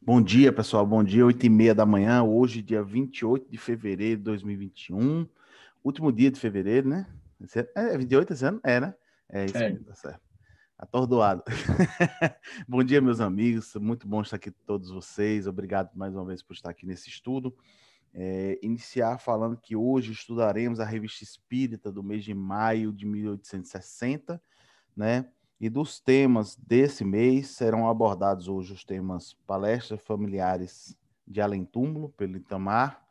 Bom dia, pessoal. Bom dia, 8h30 da manhã. Hoje, dia 28 de fevereiro de 2021. Último dia de fevereiro, né? É 28 esse ano? É, né? É isso mesmo, tá certo. Atordoado. Bom dia, meus amigos. Muito bom estar aqui com todos vocês. Obrigado mais uma vez por estar aqui nesse estudo. Iniciar falando que hoje estudaremos a Revista Espírita do mês de maio de 1860, né? E dos temas desse mês serão abordados hoje os temas palestras familiares de Além Túmulo, pelo Itamar,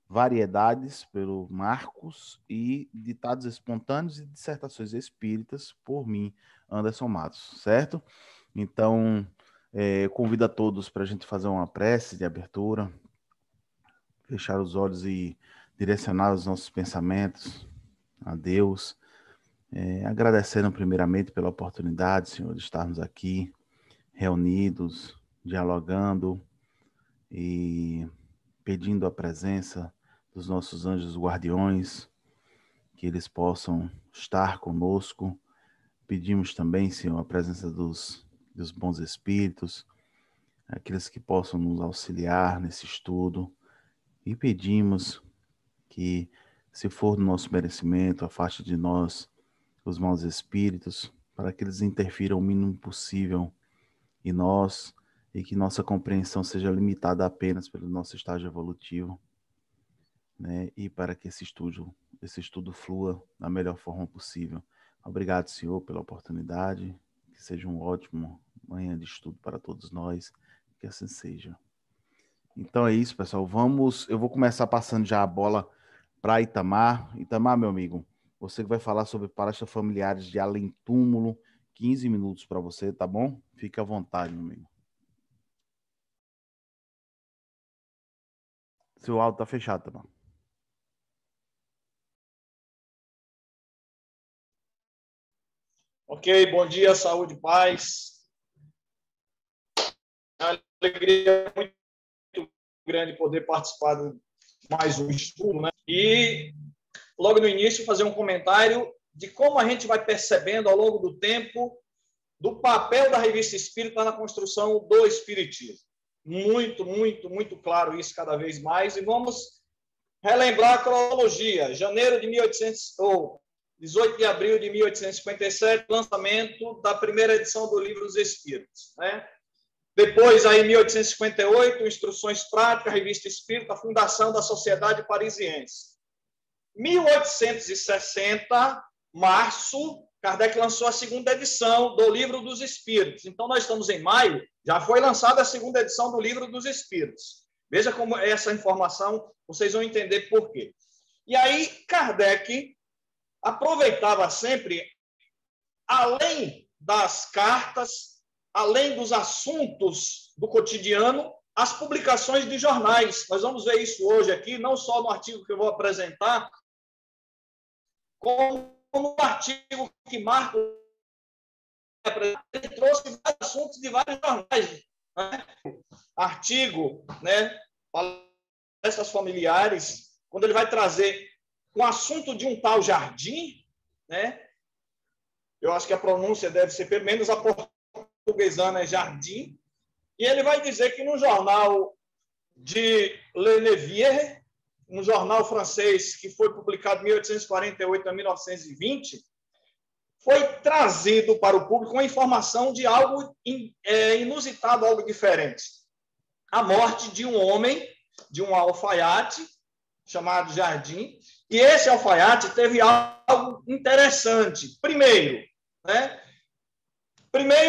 variedades, pelo Marcos, e ditados espontâneos e dissertações espíritas, por mim, Anderson Matos, certo? Então, convido a todos para a gente fazer uma prece de abertura, fechar os olhos e direcionar os nossos pensamentos a Deus, agradecendo primeiramente pela oportunidade, Senhor, de estarmos aqui reunidos, dialogando e pedindo a presença dos nossos anjos guardiões, que eles possam estar conosco. Pedimos também, Senhor, a presença dos bons espíritos, aqueles que possam nos auxiliar nesse estudo, e pedimos que, se for do nosso merecimento, afaste de nós os maus espíritos, para que eles interfiram o mínimo possível em nós e que nossa compreensão seja limitada apenas pelo nosso estágio evolutivo, né? E para que esse estudo flua da melhor forma possível. Obrigado, Senhor, pela oportunidade. Que seja um ótimo manhã de estudo para todos nós. Que assim seja. Então é isso, pessoal. Eu vou começar passando já a bola para Itamar. Itamar, meu amigo, você que vai falar sobre palestras familiares de Além Túmulo. 15 minutos para você, tá bom? Fique à vontade, meu amigo. Seu áudio tá fechado, tá bom? Ok, bom dia, saúde e paz. É uma alegria muito grande poder participar de mais um estudo, né? E logo no início fazer um comentário de como a gente vai percebendo ao longo do tempo do papel da Revista Espírita na construção do Espiritismo. Muito, muito, muito claro isso cada vez mais. E vamos relembrar a cronologia. Janeiro de 18 de abril de 1857, lançamento da primeira edição do Livro dos Espíritos, né? Depois, aí, em 1858, Instruções Práticas, Revista Espírita, a fundação da Sociedade Parisiense. 1860, março, Kardec lançou a segunda edição do Livro dos Espíritos. Então, nós estamos em maio, já foi lançada a segunda edição do Livro dos Espíritos. Veja como essa informação, vocês vão entender por quê. E aí, Kardec aproveitava sempre, além das cartas, além dos assuntos do cotidiano, as publicações de jornais. Nós vamos ver isso hoje aqui, não só no artigo que eu vou apresentar, como no artigo que Marco ele trouxe vários assuntos de vários jornais, né? Artigo, né? Palestras familiares, quando ele vai trazer um assunto de um tal Jardim, né? Eu acho que a pronúncia deve ser, pelo menos a portuguesana é Jardim, e ele vai dizer que no jornal de Le Nevier, um jornal francês que foi publicado de 1848 a 1920, foi trazido para o público uma informação de algo inusitado, algo diferente. A morte de um homem, de um alfaiate, chamado Jardim, e esse alfaiate teve algo interessante. Primeiro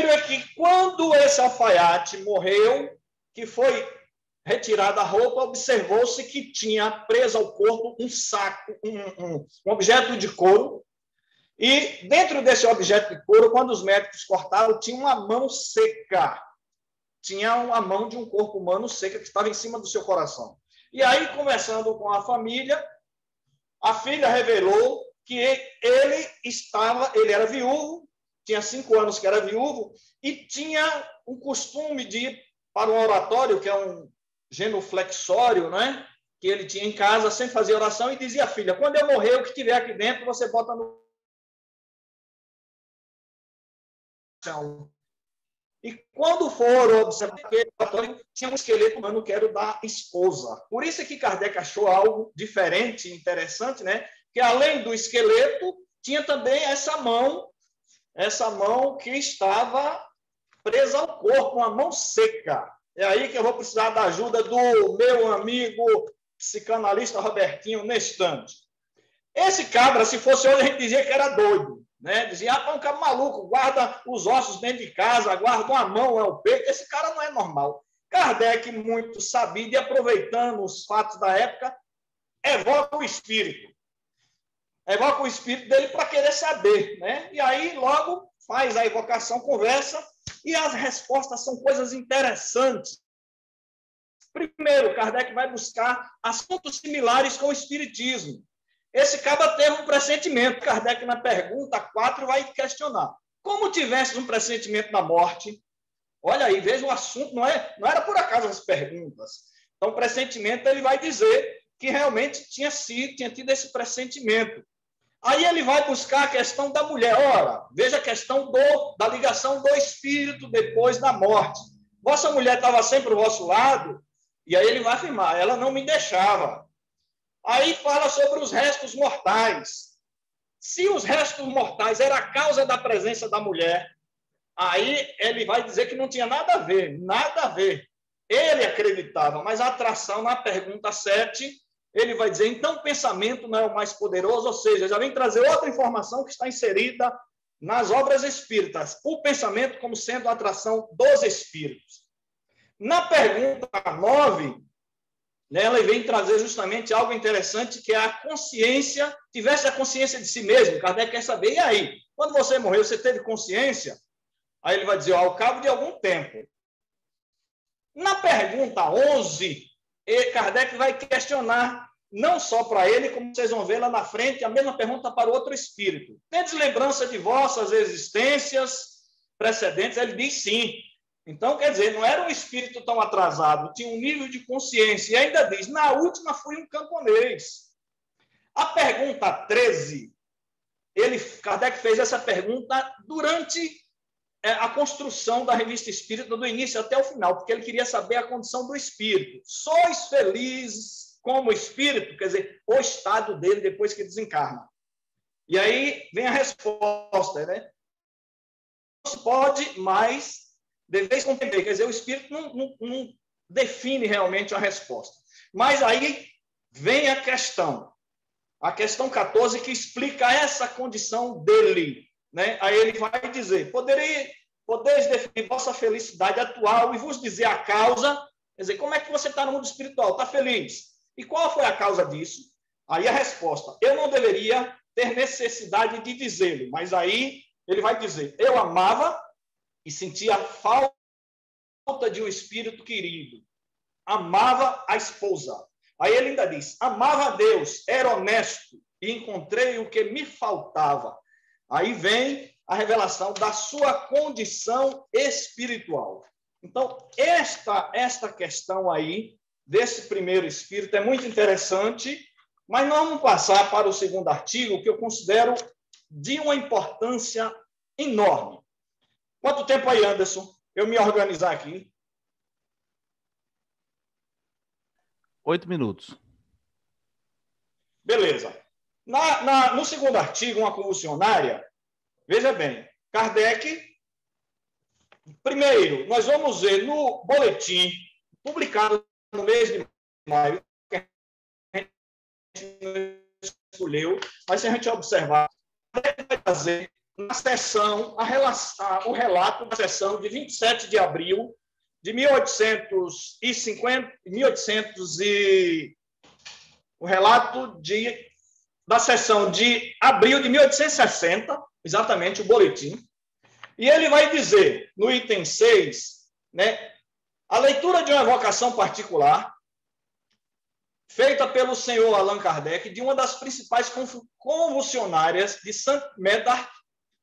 é que quando esse alfaiate morreu, que foi retirada a roupa, observou-se que tinha preso ao corpo um saco, um objeto de couro, e dentro desse objeto de couro, quando os médicos cortaram, tinha uma mão seca, tinha a mão de um corpo humano seca que estava em cima do seu coração. E aí, conversando com a família, a filha revelou que ele era viúvo, tinha 5 anos que era viúvo, e tinha o costume de ir para um oratório, que é um genuflexório, né? Que ele tinha em casa, sem fazer oração, e dizia à filha: quando eu morrer, o que tiver aqui dentro, você bota no chão. E quando foram observar que tinha um esqueleto humano que era o da esposa. Por isso é que Kardec achou algo diferente, interessante, né? Que além do esqueleto, tinha também essa mão que estava presa ao corpo, uma mão seca. É aí que eu vou precisar da ajuda do meu amigo psicanalista Robertinho Nestante. Esse cabra, se fosse hoje, a gente dizia que era doido. Né? Dizia, é um cara maluco, guarda os ossos dentro de casa, guarda uma mão, é o peito. Esse cara não é normal. Kardec, muito sabido e aproveitando os fatos da época, evoca o espírito. Evoca o espírito dele para querer saber. Né? E aí, logo, faz a evocação, conversa, e as respostas são coisas interessantes. Primeiro, Kardec vai buscar assuntos similares com o espiritismo. Esse cabra teve um pressentimento. Kardec, na pergunta 4, vai questionar. Como tivesse um pressentimento da morte? Olha aí, veja o assunto, não era por acaso as perguntas. Então, o pressentimento, ele vai dizer que realmente tinha tido esse pressentimento. Aí ele vai buscar a questão da mulher. Ora, veja a questão da ligação do espírito depois da morte. Vossa mulher estava sempre ao vosso lado? E aí ele vai afirmar, ela não me deixava. Aí fala sobre os restos mortais. Se os restos mortais eram a causa da presença da mulher, aí ele vai dizer que não tinha nada a ver, nada a ver. Ele acreditava, mas a atração, na pergunta 7, ele vai dizer, então o pensamento não é o mais poderoso, ou seja, já vem trazer outra informação que está inserida nas obras espíritas, o pensamento como sendo a atração dos espíritos. Na pergunta 9, ela vem trazer justamente algo interessante, que é a consciência, tivesse a consciência de si mesmo. Kardec quer saber, e aí? Quando você morreu, você teve consciência? Aí ele vai dizer, ao cabo de algum tempo. Na pergunta 11, Kardec vai questionar, não só para ele, como vocês vão ver lá na frente, a mesma pergunta para o outro espírito. Tendes lembrança de vossas existências precedentes? Ele diz sim. Então, quer dizer, não era um espírito tão atrasado, tinha um nível de consciência. E ainda diz, na última fui um camponês. A pergunta 13, Kardec fez essa pergunta durante a construção da revista espírita, do início até o final, porque ele queria saber a condição do espírito. Sois felizes como espírito? Quer dizer, o estado dele depois que desencarna. E aí vem a resposta, né? Não se pode mais... Deveis compreender, quer dizer, o espírito não define realmente a resposta. Mas aí vem a questão 14, que explica essa condição dele. Né? Aí ele vai dizer, podeis definir vossa felicidade atual e vos dizer a causa, quer dizer, como é que você está no mundo espiritual? Está feliz? E qual foi a causa disso? Aí a resposta, eu não deveria ter necessidade de dizê-lo, mas aí ele vai dizer, eu amava e sentia falta de um espírito querido. Amava a esposa. Aí ele ainda diz, amava a Deus, era honesto e encontrei o que me faltava. Aí vem a revelação da sua condição espiritual. Então, esta questão aí, desse primeiro espírito, é muito interessante, mas nós vamos passar para o segundo artigo, que eu considero de uma importância enorme. Quanto tempo aí, Anderson? Eu me organizar aqui. 8 minutos. Beleza. No segundo artigo, uma convulsionária, veja bem, Kardec, primeiro, nós vamos ver no boletim, publicado no mês de maio, que a gente não escolheu, mas se a gente observar, Kardec vai fazer na sessão, o relato da sessão de 27 de abril de 1850, o relato da sessão de abril de 1860, exatamente o boletim, e ele vai dizer, no item 6, né, a leitura de uma evocação particular feita pelo senhor Allan Kardec, de uma das principais convulsionárias de Saint-Médard,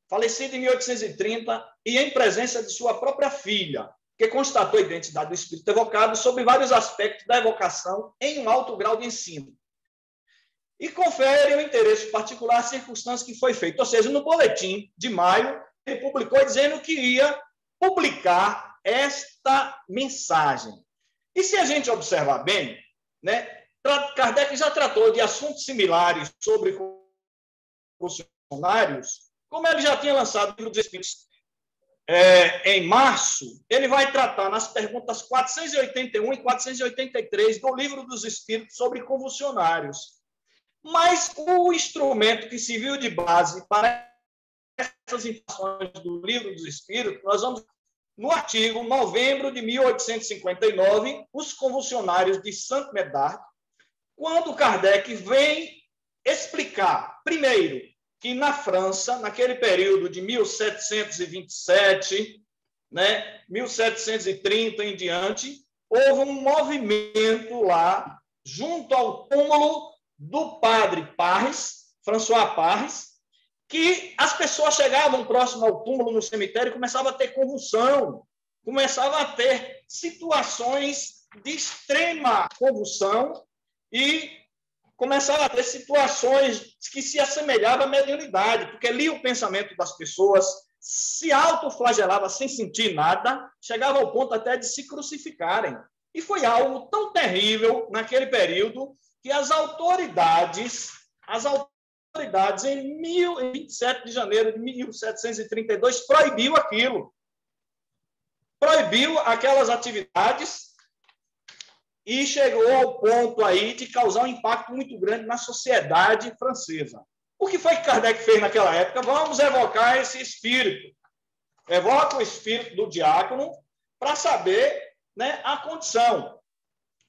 falecida em 1830, e em presença de sua própria filha, que constatou a identidade do espírito evocado sobre vários aspectos da evocação em um alto grau de ensino. E confere o interesse particular à circunstância que foi feita. Ou seja, no boletim de maio, ele publicou dizendo que ia publicar esta mensagem. E se a gente observar bem, né, Kardec já tratou de assuntos similares sobre funcionários, como ele já tinha lançado o Livro dos Espíritos em março, ele vai tratar nas perguntas 481 e 483 do Livro dos Espíritos sobre convulsionários. Mas o instrumento que serviu de base para essas informações do Livro dos Espíritos, nós vamos no artigo novembro de 1859, Os Convulsionários de Saint Médard, quando Kardec vem explicar, primeiro, que na França, naquele período de 1727, né, 1730 em diante, houve um movimento lá, junto ao túmulo do padre Parres, François Parres, que as pessoas chegavam próximo ao túmulo no cemitério e começavam a ter convulsão, começavam a ter situações de extrema convulsão e começaram a ter situações que se assemelhavam à mediunidade, porque lia o pensamento das pessoas, se autoflagelava sem sentir nada, chegava ao ponto até de se crucificarem. E foi algo tão terrível naquele período que as autoridades em 27 de janeiro de 1732 proibiu aquilo. Proibiu aquelas atividades e chegou ao ponto aí de causar um impacto muito grande na sociedade francesa. O que foi que Kardec fez naquela época? Vamos evocar esse espírito. Evoca o espírito do diácono para saber, né, a condição.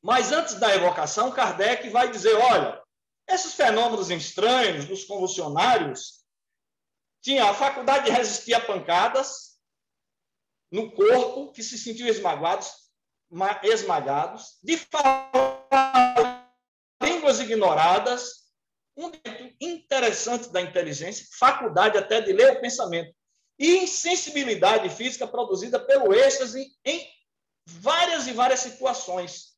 Mas antes da evocação, Kardec vai dizer, olha, esses fenômenos estranhos dos convulsionários tinham a faculdade de resistir a pancadas no corpo, que se sentiu esmagados, de falar línguas ignoradas, um jeito interessante da inteligência, faculdade até de ler o pensamento, e insensibilidade física produzida pelo êxtase em várias e várias situações.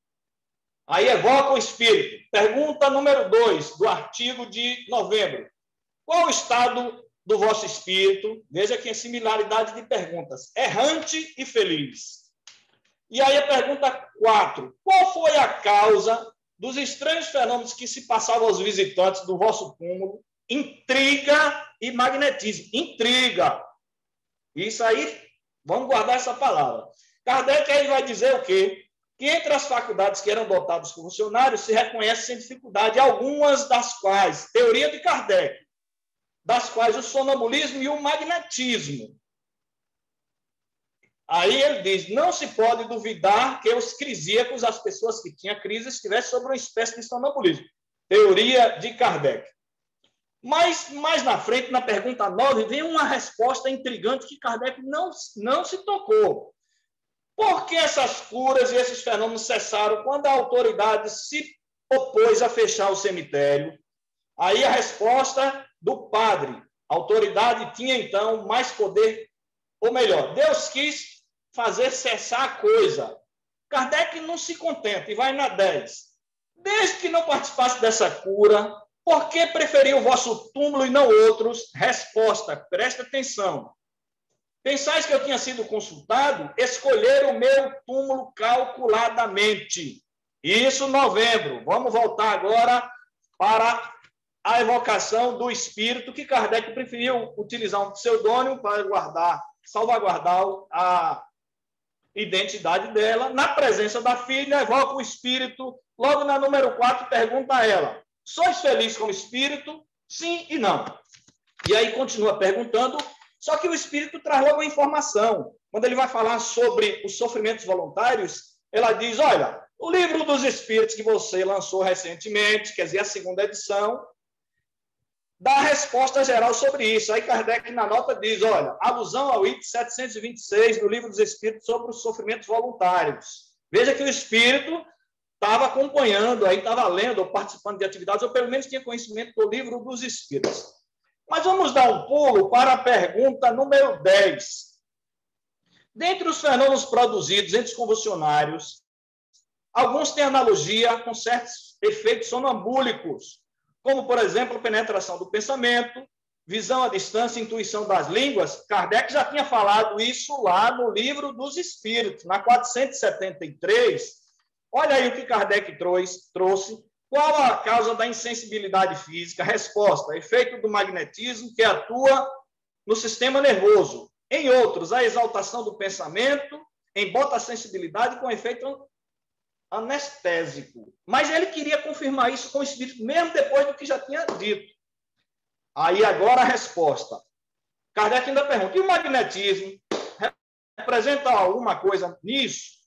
Aí evoca o espírito. Pergunta número 2 do artigo de novembro. Qual o estado do vosso espírito? Veja que é similaridade de perguntas. Errante e feliz. E aí a pergunta 4. Qual foi a causa dos estranhos fenômenos que se passavam aos visitantes do vosso túmulo? Intriga e magnetismo. Intriga. Isso aí, vamos guardar essa palavra. Kardec aí vai dizer o quê? Que entre as faculdades que eram dotadas por funcionários se reconhece sem dificuldade algumas das quais, teoria de Kardec, das quais o sonambulismo e o magnetismo. Aí ele diz, não se pode duvidar que os crisíacos, as pessoas que tinham crise, estivessem sobre uma espécie de sonambulismo. Teoria de Kardec. Mas, mais na frente, na pergunta 9, vem uma resposta intrigante que Kardec não se tocou. Por que essas curas e esses fenômenos cessaram quando a autoridade se opôs a fechar o cemitério? Aí a resposta do padre. A autoridade tinha, então, mais poder, ou melhor, Deus quis fazer cessar a coisa. Kardec não se contenta e vai na 10. Desde que não participasse dessa cura, por que preferiu o vosso túmulo e não outros? Resposta, presta atenção. Pensais que eu tinha sido consultado? Escolher o meu túmulo calculadamente. Isso, novembro. Vamos voltar agora para a evocação do espírito, que Kardec preferiu utilizar um pseudônimo para salvaguardar a identidade dela. Na presença da filha, evoca o espírito. Logo na número 4, pergunta a ela, sois feliz com o espírito? Sim e não. E aí continua perguntando, só que o espírito traz logo uma informação. Quando ele vai falar sobre os sofrimentos voluntários, ela diz, olha, o Livro dos Espíritos que você lançou recentemente, quer dizer, a 2ª edição, dá a resposta geral sobre isso. Aí Kardec, na nota, diz, olha, alusão ao item 726 do Livro dos Espíritos sobre os sofrimentos voluntários. Veja que o espírito estava acompanhando, aí estava lendo ou participando de atividades, ou pelo menos tinha conhecimento do Livro dos Espíritos. Mas vamos dar um pulo para a pergunta número 10. Dentre os fenômenos produzidos entre os convulsionários, alguns têm analogia com certos efeitos sonambúlicos, como, por exemplo, a penetração do pensamento, visão à distância, intuição das línguas, Kardec já tinha falado isso lá no Livro dos Espíritos, na 473. Olha aí o que Kardec trouxe. Qual a causa da insensibilidade física? Resposta: efeito do magnetismo que atua no sistema nervoso. Em outros, a exaltação do pensamento, embota a sensibilidade com efeito anestésico. Mas ele queria confirmar isso com o espírito, mesmo depois do que já tinha dito. Aí agora a resposta. Kardec ainda pergunta: e o magnetismo representa alguma coisa nisso?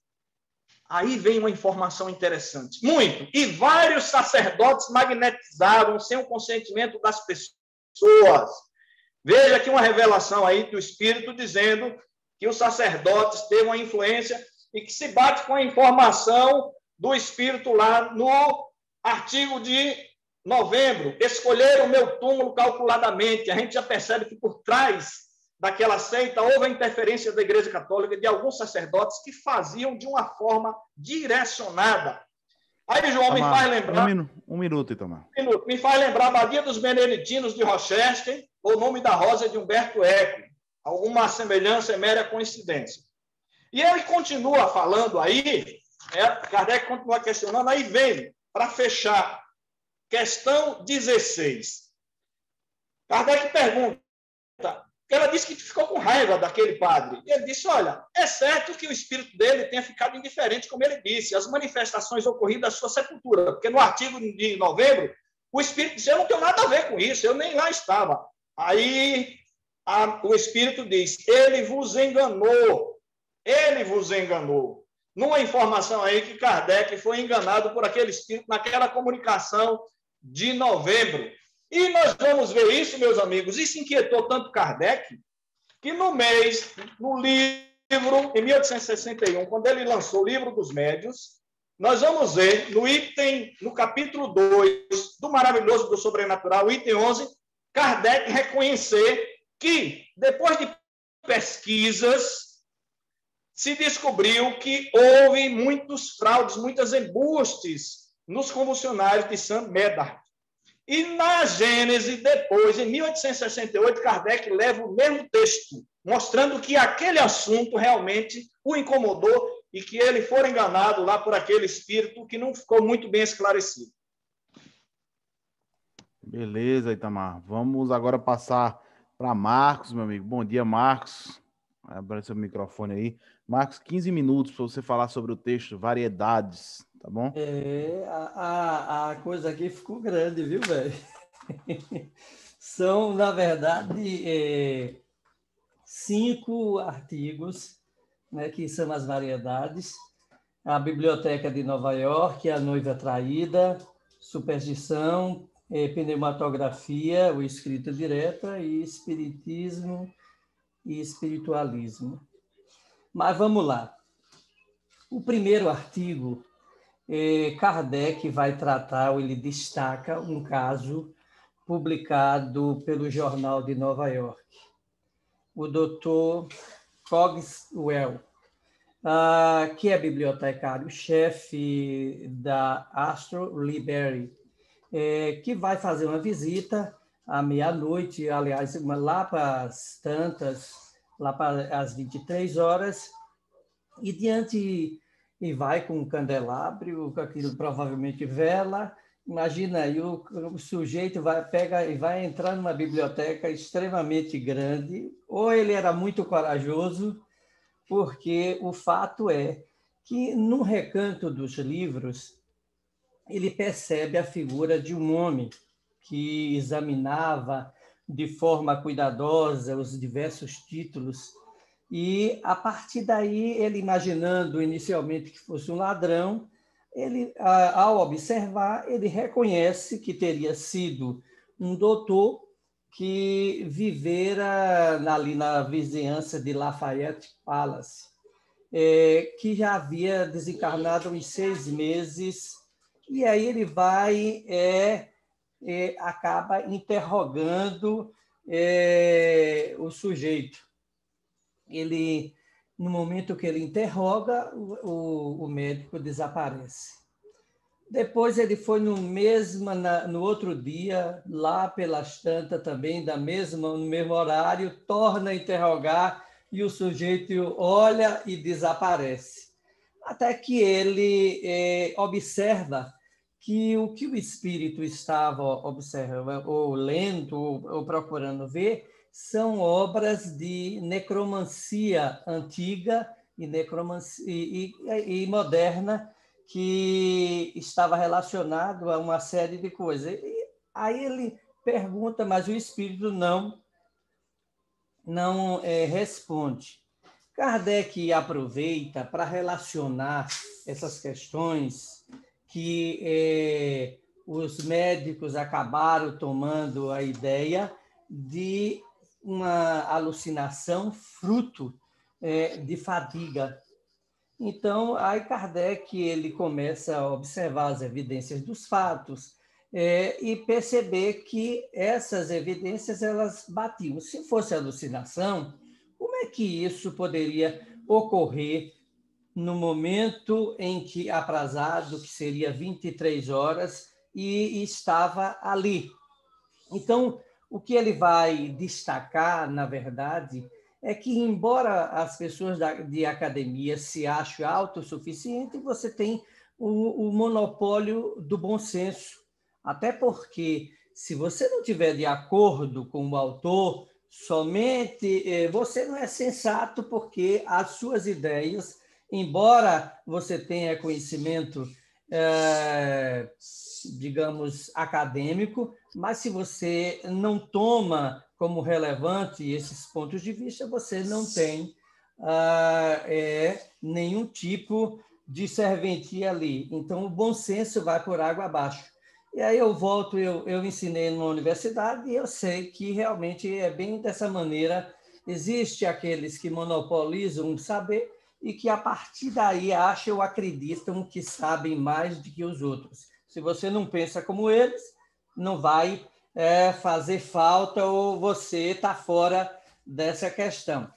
Aí vem uma informação interessante. Muito. E vários sacerdotes magnetizavam sem o consentimento das pessoas. Veja aqui uma revelação aí do Espírito dizendo que os sacerdotes têm uma influência e que se bate com a informação do Espírito lá no artigo de novembro. Escolheram o meu túmulo calculadamente. A gente já percebe que por trás daquela seita houve a interferência da Igreja Católica de alguns sacerdotes que faziam de uma forma direcionada. Aí, João, me faz lembrar... Um minuto, Itamar. Me faz lembrar a Abadia dos Beneditinos de Rochester, ou o Nome da Rosa de Humberto Eco. Alguma semelhança é mera coincidência. E ele continua falando aí, Kardec continua questionando, aí vem, para fechar, questão 16. Kardec pergunta, ela disse que ficou com raiva daquele padre. E ele disse, olha, é certo que o espírito dele tenha ficado indiferente, como ele disse, as manifestações ocorridas à sua sepultura, porque no artigo de novembro, o espírito disse, eu não tenho nada a ver com isso, eu nem lá estava. Aí o espírito diz, ele vos enganou. Numa informação aí que Kardec foi enganado por aquele espírito naquela comunicação de novembro. E nós vamos ver isso, meus amigos. Isso inquietou tanto Kardec que no livro, em 1861, quando ele lançou o Livro dos Médiuns, nós vamos ver no capítulo 2 do Maravilhoso do Sobrenatural, item 11, Kardec reconhecer que, depois de pesquisas, se descobriu que houve muitos fraudes, muitas embustes nos convulsionários de St. Médard. E na Gênese, depois, em 1868, Kardec leva o mesmo texto, mostrando que aquele assunto realmente o incomodou e que ele foi enganado lá por aquele espírito que não ficou muito bem esclarecido. Beleza, Itamar. Vamos agora passar para Marcos, meu amigo. Bom dia, Marcos. Abra seu microfone aí. Marcos, 15 minutos para você falar sobre o texto Variedades, tá bom? A coisa aqui ficou grande, viu, velho? São, na verdade, 5 artigos, né, que são as variedades. A Biblioteca de Nova York, A Noiva Traída, Superstição, Pneumatografia, o Escrita Direta, e Espiritismo e Espiritualismo. Mas vamos lá. O primeiro artigo, Kardec vai tratar, ou ele destaca, um caso publicado pelo Jornal de Nova York. O Dr. Cogswell, que é bibliotecário-chefe da Astro Library, que vai fazer uma visita à meia-noite, aliás, lá para as tantas, lá para as 23 horas, e vai com um candelabro, com aquilo provavelmente vela. Imagina aí, o sujeito vai entrar numa biblioteca extremamente grande, ou ele era muito corajoso, porque o fato é que, no recanto dos livros, ele percebe a figura de um homem que examinava de forma cuidadosa os diversos títulos, e, a partir daí, ele imaginando inicialmente que fosse um ladrão, ele, ao observar, ele reconhece que teria sido um doutor que vivera ali na vizinhança de Lafayette Palace, que já havia desencarnado uns 6 meses, e aí ele vai acaba interrogando o sujeito. Ele, no momento que ele interroga, o médico desaparece. Depois ele foi no outro dia, lá pelas tantas também, no mesmo horário, torna a interrogar e o sujeito olha e desaparece. Até que ele observa que o espírito estava observando, ou lendo, ou procurando ver, são obras de necromancia antiga e moderna, que estava relacionado a uma série de coisas. E aí ele pergunta, mas o espírito não responde. Kardec aproveita para relacionar essas questões que os médicos acabaram tomando a ideia de uma alucinação fruto de fadiga. Então, aí Kardec ele começa a observar as evidências dos fatos e perceber que essas evidências elas batiam. Se fosse alucinação, como é que isso poderia ocorrer no momento em que aprazado, que seria 23 horas, e estava ali? Então, o que ele vai destacar, na verdade, é que, embora as pessoas de academia se achem autossuficientes, você tem o monopólio do bom senso. Até porque, se você não estiver de acordo com o autor, somente você não é sensato, porque as suas ideias, embora você tenha conhecimento, digamos, acadêmico, mas se você não toma como relevante esses pontos de vista, você não tem nenhum tipo de serventia ali. Então, o bom senso vai por água abaixo. E aí eu ensinei numa universidade e eu sei que realmente é bem dessa maneira. Existe aqueles que monopolizam o saber e que, a partir daí, acham ou acreditam que sabem mais do que os outros. Se você não pensa como eles, não vai fazer falta, ou você está fora dessa questão.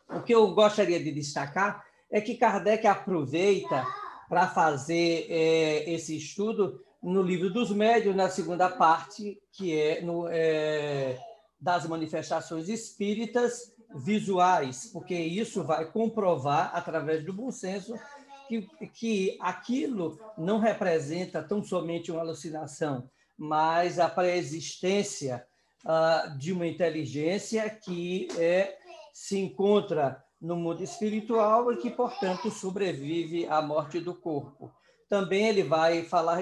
O que eu gostaria de destacar é que Kardec aproveita para fazer esse estudo no Livro dos Médiuns, na segunda parte, que é das manifestações espíritas visuais, porque isso vai comprovar, através do bom senso, que aquilo não representa tão somente uma alucinação, mas a preexistência de uma inteligência que se encontra no mundo espiritual e que, portanto, sobrevive à morte do corpo. Também ele vai falar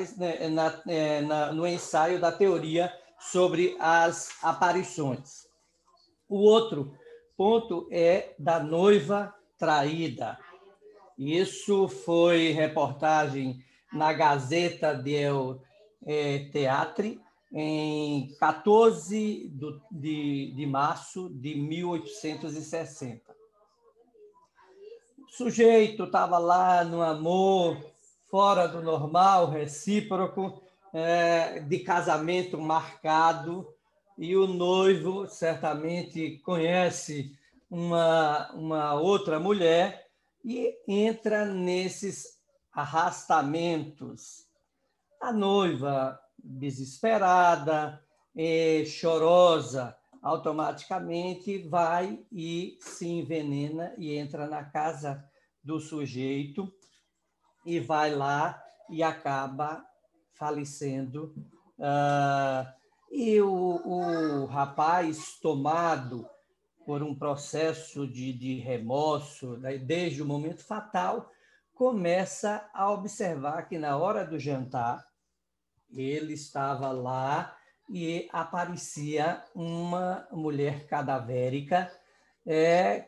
no ensaio da teoria sobre as aparições. O outro ponto é da noiva traída. Isso foi reportagem na Gazeta del Teatre, em 14 de março de 1860. O sujeito estava lá no amor, fora do normal, recíproco, de casamento marcado, e o noivo certamente conhece uma outra mulher e entra nesses arrastamentos. A noiva, desesperada, chorosa, automaticamente vai e se envenena e entra na casa do sujeito e vai lá e acaba falecendo. E o rapaz, tomado por um processo de remorso, né, desde o momento fatal, começa a observar que, na hora do jantar, ele estava lá e aparecia uma mulher cadavérica,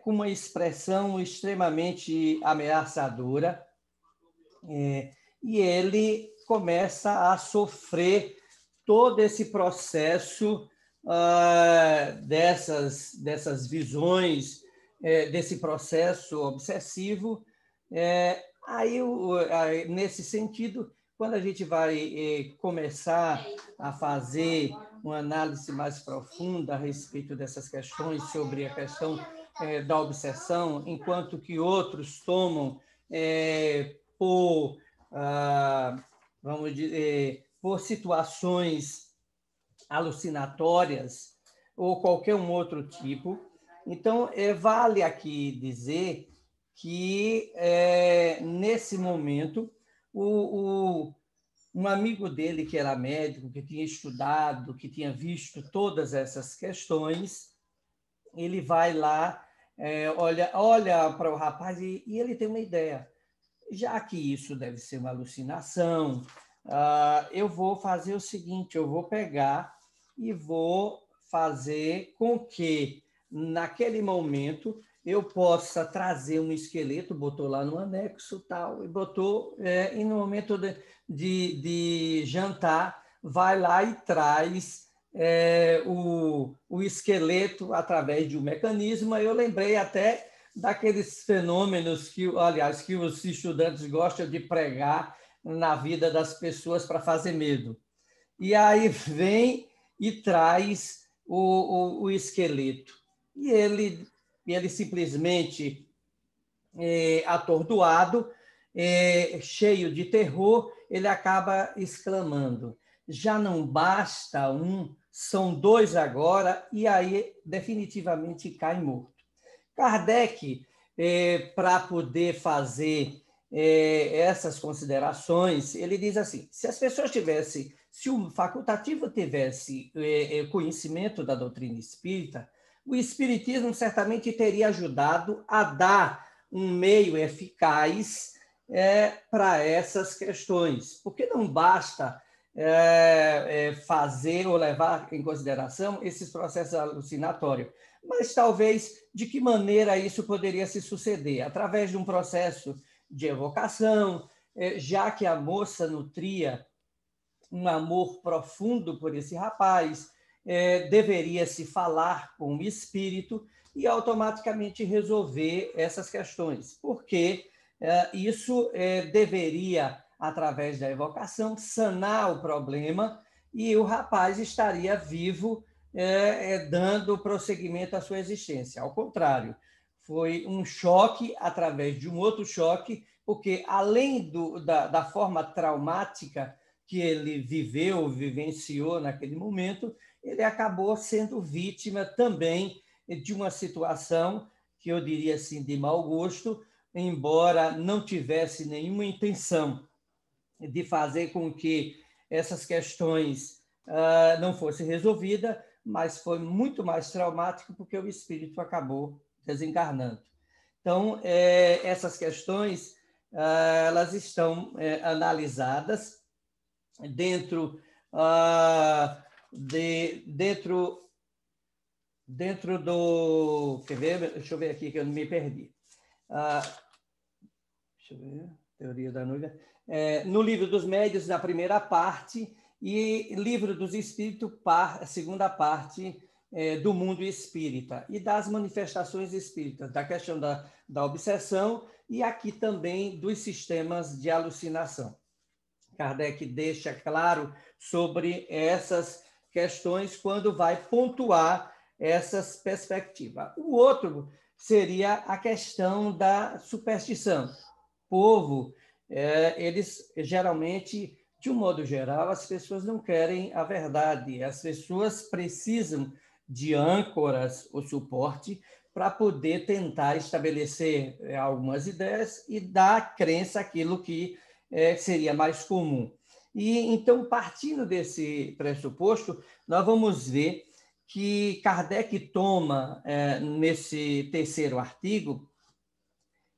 com uma expressão extremamente ameaçadora, e ele começa a sofrer todo esse processo dessas visões, desse processo obsessivo. Aí, nesse sentido, quando a gente vai começar a fazer uma análise mais profunda a respeito dessas questões, sobre a questão da obsessão, enquanto que outros tomam por, vamos por situações alucinatórias ou qualquer um outro tipo. Então, vale aqui dizer que, nesse momento, um amigo dele, que era médico, que tinha estudado, que tinha visto todas essas questões, ele vai lá, olha para o rapaz e ele tem uma ideia. Já que isso deve ser uma alucinação, eu vou fazer o seguinte, eu vou pegar e vou fazer com que, naquele momento, eu possa trazer um esqueleto, botou lá no anexo, tal, e botou, e no momento de jantar, vai lá e traz o esqueleto através de um mecanismo. Eu lembrei até daqueles fenômenos que, aliás, que os estudantes gostam de pregar na vida das pessoas para fazer medo. E aí vem e traz o esqueleto. E ele simplesmente, atordoado, cheio de terror, ele acaba exclamando: já não basta um, são dois agora, e aí definitivamente cai morto. Kardec, para poder fazer essas considerações, ele diz assim: se as pessoas tivessem, se o facultativo tivesse conhecimento da doutrina espírita, o espiritismo certamente teria ajudado a dar um meio eficaz para essas questões, porque não basta fazer ou levar em consideração esses processos alucinatórios, mas talvez de que maneira isso poderia se suceder? Através de um processo de evocação, já que a moça nutria um amor profundo por esse rapaz, deveria se falar com o espírito e automaticamente resolver essas questões, porque isso deveria, através da evocação, sanar o problema e o rapaz estaria vivo, dando prosseguimento à sua existência. Ao contrário, foi um choque através de um outro choque, porque além da forma traumática que ele vivenciou naquele momento, ele acabou sendo vítima também de uma situação que eu diria assim de mau gosto, embora não tivesse nenhuma intenção de fazer com que essas questões não fossem resolvidas, mas foi muito mais traumático porque o espírito acabou desencarnando. Então, essas questões elas estão analisadas dentro do... Quer ver? Deixa eu ver aqui que eu não me perdi. Deixa eu ver. Teoria da Nuvem. No Livro dos Médiuns, na primeira parte, e Livro dos Espíritos, segunda parte, do mundo espírita e das manifestações espíritas, da questão da obsessão e aqui também dos sistemas de alucinação. Kardec deixa claro sobre essas questões quando vai pontuar essas perspectivas. O outro seria a questão da superstição. O povo, eles geralmente, de um modo geral, as pessoas não querem a verdade, as pessoas precisam de âncoras ou suporte para poder tentar estabelecer algumas ideias e dar crença àquilo que seria mais comum. E então, partindo desse pressuposto, nós vamos ver que Kardec toma, nesse terceiro artigo,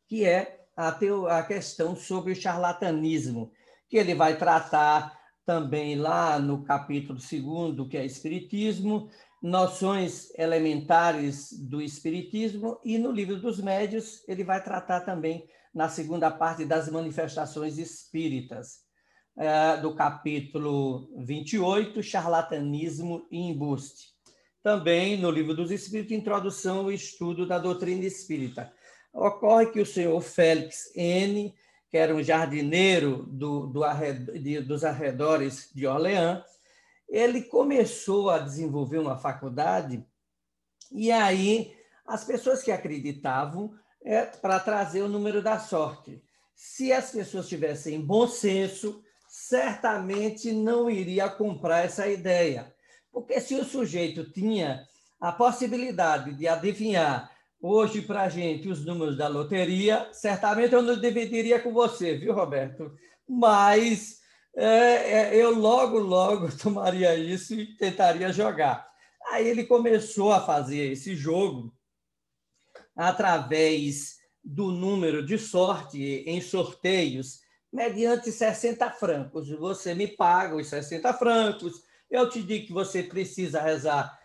que é a questão sobre o charlatanismo, que ele vai tratar também lá no capítulo 2º, que é Espiritismo, noções elementares do Espiritismo, e no Livro dos Médiuns ele vai tratar também, na segunda parte, das manifestações espíritas, do capítulo 28, Charlatanismo e Embuste. Também no Livro dos Espíritos, Introdução ao Estudo da Doutrina Espírita. Ocorre que o senhor Félix N., que era um jardineiro dos arredores de Orleans, ele começou a desenvolver uma faculdade e aí as pessoas que acreditavam para trazer o número da sorte. Se as pessoas tivessem bom senso, certamente não iria comprar essa ideia. Porque se o sujeito tinha a possibilidade de adivinhar hoje para a gente os números da loteria, certamente eu não dividiria com você, viu, Roberto? Mas eu logo tomaria isso e tentaria jogar. Aí ele começou a fazer esse jogo através do número de sorte em sorteios, mediante 60 francos. Você me paga os 60 francos, eu te digo que você precisa rezar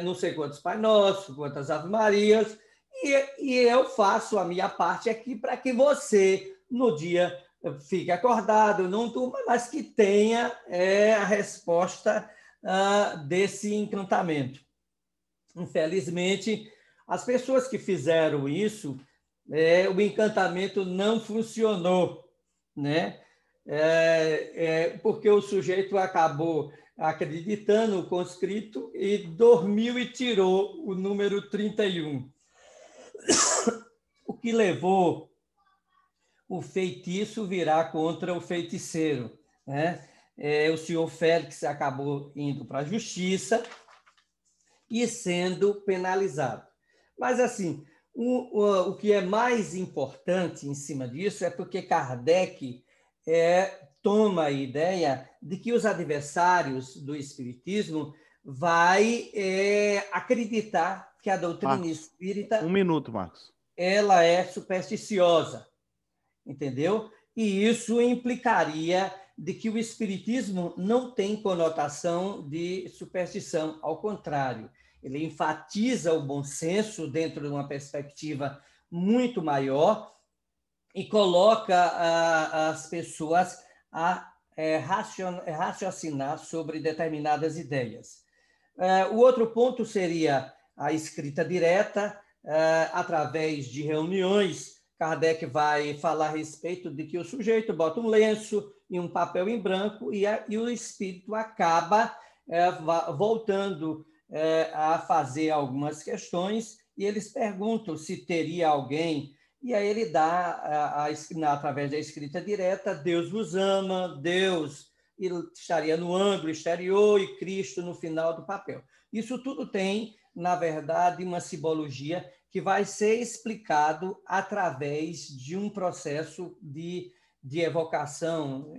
não sei quantos Pai Nosso, quantas Ave Marias, e eu faço a minha parte aqui para que você, no dia, fique acordado, não durma, mas que tenha a resposta desse encantamento. Infelizmente, as pessoas que fizeram isso, o encantamento não funcionou, né? Porque o sujeito acabou acreditando no conscrito e dormiu e tirou o número 31. O que levou o feitiço virar contra o feiticeiro, né? O senhor Félix acabou indo para a justiça e sendo penalizado. Mas, assim, o que é mais importante em cima disso é porque Kardec toma a ideia de que os adversários do Espiritismo vai acreditar que a doutrina Marcos, espírita 1 minuto, Marcos. Ela é supersticiosa, entendeu? E isso implicaria de que o Espiritismo não tem conotação de superstição, ao contrário, ele enfatiza o bom senso dentro de uma perspectiva muito maior e coloca as pessoas a raciocinar sobre determinadas ideias. O outro ponto seria a escrita direta, através de reuniões. Kardec vai falar a respeito de que o sujeito bota um lenço e um papel em branco e o espírito acaba voltando a fazer algumas questões e eles perguntam se teria alguém, e aí ele dá, através da escrita direta, Deus vos ama, Deus estaria no ângulo exterior e Cristo no final do papel. Isso tudo tem, na verdade, uma simbologia que vai ser explicado através de um processo de evocação,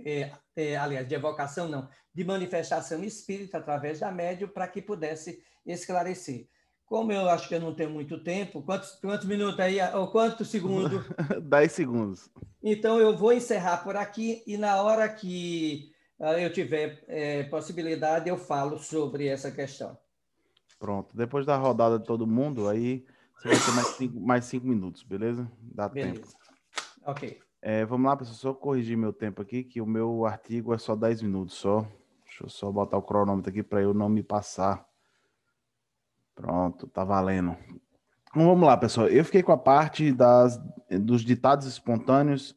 aliás, de evocação não, de manifestação espírita através da médium para que pudesse esclarecer. Como eu acho que eu não tenho muito tempo, quantos minutos aí, ou quantos segundos? 10 segundos. Então, eu vou encerrar por aqui e na hora que eu tiver possibilidade, eu falo sobre essa questão. Pronto. Depois da rodada de todo mundo, aí você vai ter mais 5 minutos, beleza? Dá Beleza. tempo. Ok. Vamos lá, pessoal, só corrigir meu tempo aqui, que o meu artigo é só 10 minutos só. Deixa eu só botar o cronômetro aqui para eu não me passar. Pronto, tá valendo. Então, vamos lá, pessoal. Eu fiquei com a parte dos ditados espontâneos,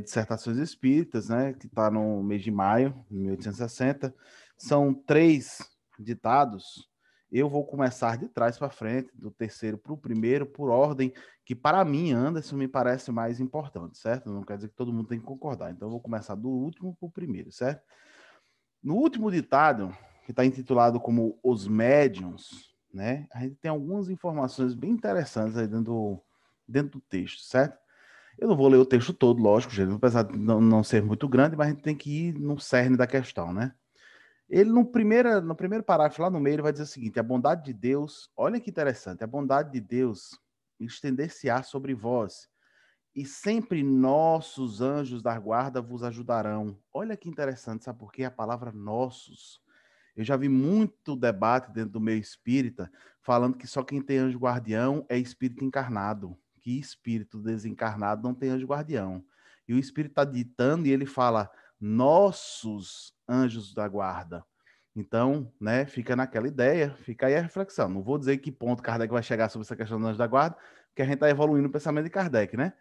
dissertações espíritas, né, que está no mês de maio de 1860. São 3 ditados. Eu vou começar de trás para frente, do terceiro para o primeiro, por ordem, que para mim, Anderson, me parece mais importante, certo? Não quer dizer que todo mundo tem que concordar. Então, eu vou começar do último para o primeiro, certo? No último ditado, que está intitulado como Os Médiuns, né? A gente tem algumas informações bem interessantes aí dentro do texto, certo? Eu não vou ler o texto todo, lógico, gente, apesar de não ser muito grande, mas a gente tem que ir no cerne da questão, né? Ele, no primeiro parágrafo, lá no meio, ele vai dizer o seguinte: a bondade de Deus, olha que interessante, a bondade de Deus estender-se-á sobre vós, e sempre nossos anjos da guarda vos ajudarão. Olha que interessante, sabe por quê? A palavra nossos. Eu já vi muito debate dentro do meio espírita, falando que só quem tem anjo guardião é espírito encarnado, que espírito desencarnado não tem anjo guardião. E o espírito está ditando e ele fala nossos anjos da guarda. Então, né, fica naquela ideia, fica aí a reflexão. Não vou dizer que ponto Kardec vai chegar sobre essa questão dos anjos da guarda, porque a gente está evoluindo o pensamento de Kardec, né?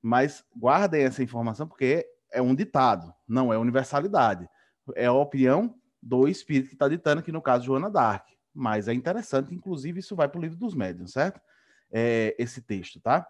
Mas guardem essa informação, porque é um ditado, não é universalidade. É a opinião do espírito que está ditando, aqui no caso, Joana d'Arc. Mas é interessante, inclusive, isso vai para o livro dos médiuns, certo? Esse texto, tá?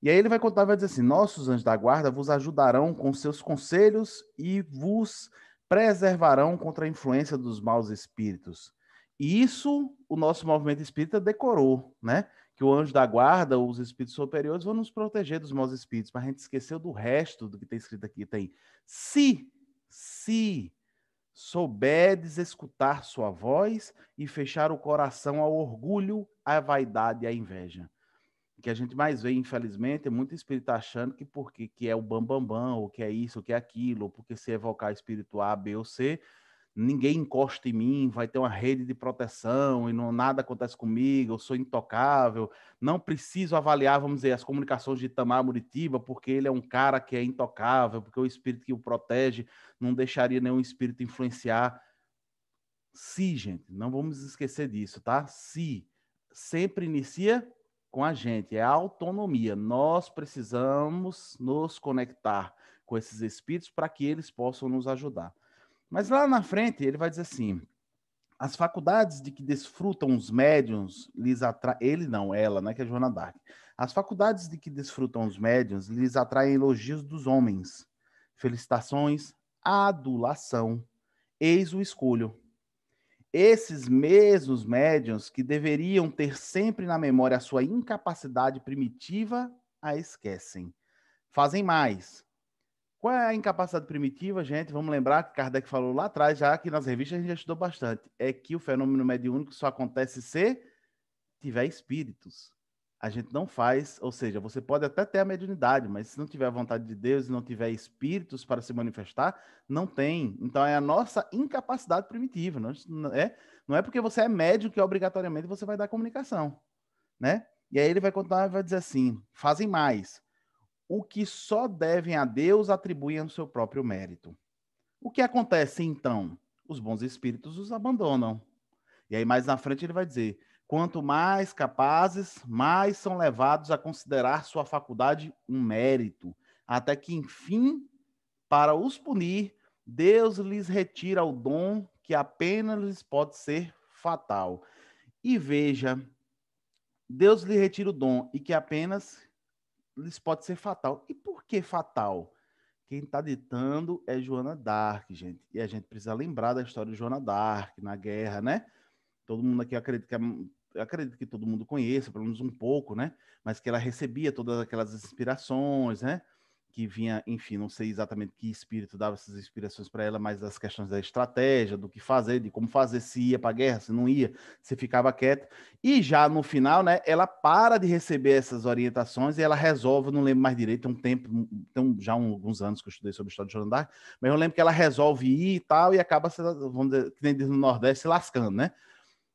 E aí ele vai contar, vai dizer assim, nossos anjos da guarda vos ajudarão com seus conselhos e vos preservarão contra a influência dos maus espíritos. E isso o nosso movimento espírita decorou, né? Que o anjo da guarda, os espíritos superiores vão nos proteger dos maus espíritos, mas a gente esqueceu do resto do que tem escrito aqui. Tem se souberes escutar sua voz e fechar o coração ao orgulho, à vaidade e à inveja. O que a gente mais vê, infelizmente, é muito espírito achando que porque que é o bambambam, ou que é isso, ou que é aquilo, ou porque se evocar espírito A, B ou C, ninguém encosta em mim, vai ter uma rede de proteção e não, nada acontece comigo, eu sou intocável, não preciso avaliar, vamos dizer, as comunicações de Itamar Muritiba, porque ele é um cara que é intocável, porque o espírito que o protege não deixaria nenhum espírito influenciar. Se, gente, não vamos esquecer disso, tá? Se sempre inicia com a gente, é a autonomia. Nós precisamos nos conectar com esses espíritos para que eles possam nos ajudar. Mas lá na frente, ele vai dizer assim, as faculdades de que desfrutam os médiuns, lhes atrai... ele não, ela, né, que é Joana d'Arc. As faculdades de que desfrutam os médiuns lhes atraem elogios dos homens, felicitações, adulação, eis o escolho. Esses mesmos médiuns que deveriam ter sempre na memória a sua incapacidade primitiva, a esquecem. Fazem mais. Qual é a incapacidade primitiva, gente? Vamos lembrar que Kardec falou lá atrás, já que nas revistas a gente já estudou bastante. É que o fenômeno mediúnico só acontece se tiver espíritos. A gente não faz, ou seja, você pode até ter a mediunidade, mas se não tiver a vontade de Deus e não tiver espíritos para se manifestar, não tem. Então é a nossa incapacidade primitiva. Não é porque você é médium que obrigatoriamente você vai dar comunicação, né? E aí ele vai contar e vai dizer assim, fazem mais. O que só devem a Deus atribuem ao seu próprio mérito. O que acontece então? Os bons espíritos os abandonam. E aí mais na frente ele vai dizer, quanto mais capazes, mais são levados a considerar sua faculdade um mérito, até que, enfim, para os punir, Deus lhes retira o dom que apenas lhes pode ser fatal. E veja, Deus lhe retira o dom e que apenas lhes pode ser fatal. E por que fatal? Quem está ditando é Joana d'Arc, gente. E a gente precisa lembrar da história de Joana d'Arc na guerra, né? Todo mundo aqui acredita que todo mundo conheça, pelo menos um pouco, né? Mas que ela recebia todas aquelas inspirações, né? Que vinha, enfim, não sei exatamente que espírito dava essas inspirações para ela, mas as questões da estratégia, do que fazer, de como fazer, se ia para a guerra, se não ia, se ficava quieta. E já no final, né, ela para de receber essas orientações e ela resolve, não lembro mais direito, tem um tempo, tem já alguns anos que eu estudei sobre a história de Joana d'Arc, mas eu lembro que ela resolve ir e tal, e acaba, vamos dizer, que nem diz no Nordeste, se lascando, né?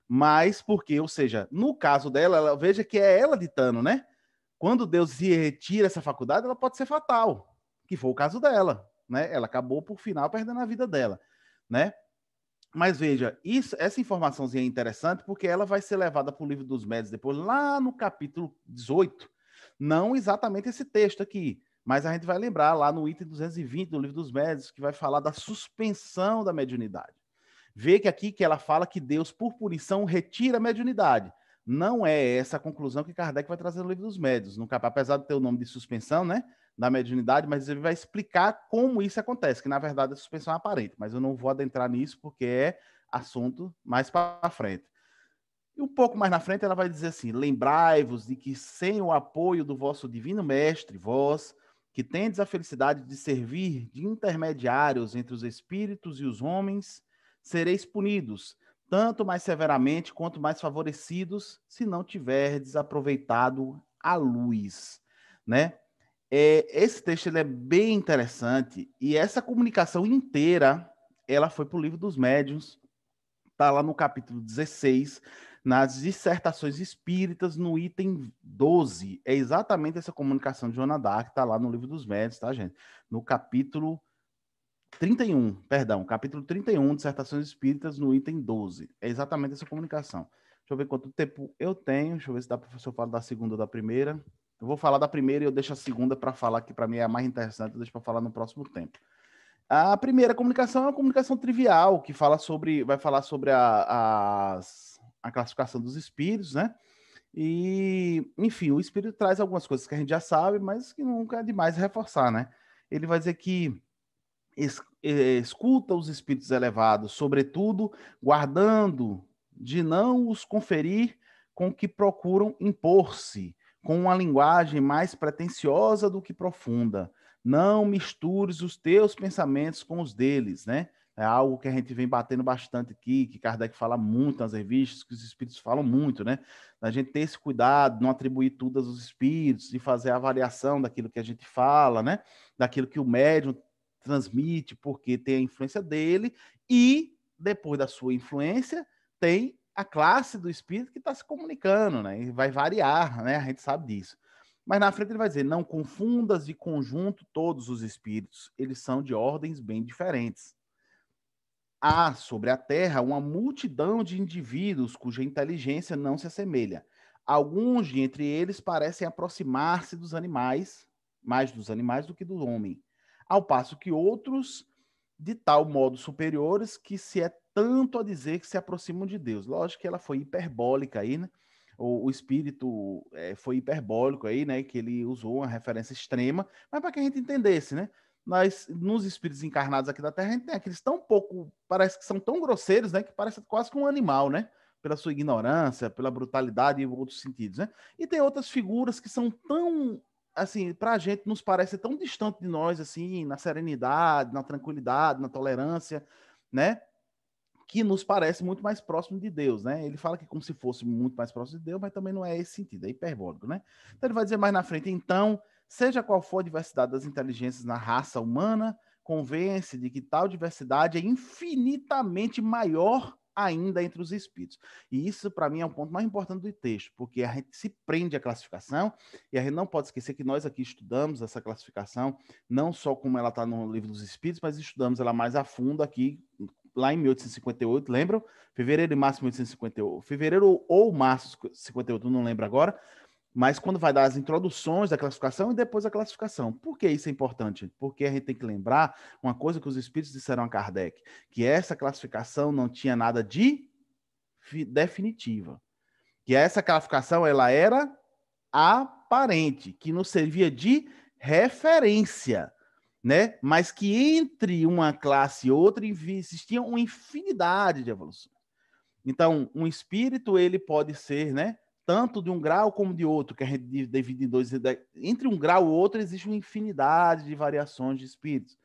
Mas porque, ou seja, no caso dela, ela, veja que é ela ditando, né? Quando Deus se retira essa faculdade, ela pode ser fatal, que foi o caso dela, né? Ela acabou, por final, perdendo a vida dela, né? Mas veja, essa informaçãozinha é interessante porque ela vai ser levada para o Livro dos Médiuns depois, lá no capítulo 18. Não exatamente esse texto aqui, mas a gente vai lembrar lá no item 220 do Livro dos Médiuns, que vai falar da suspensão da mediunidade. Vê que aqui que ela fala que Deus, por punição, retira a mediunidade. Não é essa a conclusão que Kardec vai trazer no Livro dos Médiuns, apesar de ter o nome de suspensão, né, da mediunidade, mas ele vai explicar como isso acontece, que na verdade a suspensão é aparente, mas eu não vou adentrar nisso porque é assunto mais para frente. E um pouco mais na frente ela vai dizer assim, lembrai-vos de que sem o apoio do vosso divino mestre, vós, que tendes a felicidade de servir de intermediários entre os espíritos e os homens, sereis punidos, tanto mais severamente quanto mais favorecidos, se não tiverdes aproveitado a luz, né? Esse texto ele é bem interessante e essa comunicação inteira ela foi para o Livro dos Médiuns, está lá no capítulo 16, nas dissertações espíritas, no item 12. É exatamente essa comunicação de Joana d'Arc, está lá no Livro dos Médiuns, tá, gente? No capítulo 31, perdão, capítulo 31, dissertações espíritas, no item 12. É exatamente essa comunicação. Deixa eu ver quanto tempo eu tenho, deixa eu ver se dá para eu falar da segunda ou da primeira. Eu vou falar da primeira e eu deixo a segunda para falar, que para mim é a mais interessante, eu deixo para falar no próximo tempo. A primeira comunicação é uma comunicação trivial, que vai falar sobre a classificação dos espíritos, né? E, enfim, o Espírito traz algumas coisas que a gente já sabe, mas que nunca é demais reforçar, né? Ele vai dizer que escuta os espíritos elevados, sobretudo guardando de não os conferir com que procuram impor-se, com uma linguagem mais pretensiosa do que profunda. Não mistures os teus pensamentos com os deles, né? É algo que a gente vem batendo bastante aqui, que Kardec fala muito nas revistas, que os espíritos falam muito, né? A gente ter esse cuidado, não atribuir tudo aos espíritos, de fazer a avaliação daquilo que a gente fala, né? Daquilo que o médium transmite, porque tem a influência dele, e depois da sua influência, tem a classe do espírito que está se comunicando, né? E vai variar, né? A gente sabe disso. Mas na frente ele vai dizer: não confundas de conjunto todos os espíritos, eles são de ordens bem diferentes. Há sobre a Terra uma multidão de indivíduos cuja inteligência não se assemelha. Alguns de entre eles parecem aproximar-se dos animais, mais dos animais do que do homem, ao passo que outros de tal modo superiores que se é tanto a dizer que se aproximam de Deus. Lógico que ela foi hiperbólica aí, né? O espírito foi hiperbólico aí, né? Que ele usou uma referência extrema, mas para que a gente entendesse, né? Nós, nos espíritos encarnados aqui da Terra, a gente tem aqueles tão pouco, parece que são tão grosseiros, né? Que parece quase que um animal, né? Pela sua ignorância, pela brutalidade e outros sentidos, né? E tem outras figuras que são tão, assim, para a gente nos parece tão distante de nós, assim, na serenidade, na tranquilidade, na tolerância, né? Que nos parece muito mais próximo de Deus, né? Ele fala que como se fosse muito mais próximo de Deus, mas também não é esse sentido, é hiperbólico, né? Então ele vai dizer mais na frente: então, seja qual for a diversidade das inteligências na raça humana, convence de que tal diversidade é infinitamente maior ainda entre os espíritos. E isso, para mim, é um ponto mais importante do texto, porque a gente se prende à classificação, e a gente não pode esquecer que nós aqui estudamos essa classificação, não só como ela está no livro dos espíritos, mas estudamos ela mais a fundo aqui, lá em 1858, lembram? Fevereiro e março de 1858. Fevereiro ou março de 58, não lembro agora, mas quando vai dar as introduções da classificação e depois a classificação. Por que isso é importante? Porque a gente tem que lembrar uma coisa que os espíritos disseram a Kardec, que essa classificação não tinha nada de definitiva. Que essa classificação ela era aparente, que nos servia de referência, né? Mas que entre uma classe e outra existia uma infinidade de evoluções. Então, um espírito ele pode ser, né? Tanto de um grau como de outro, que a gente divide em dois. Entre um grau e outro existe uma infinidade de variações de espíritos.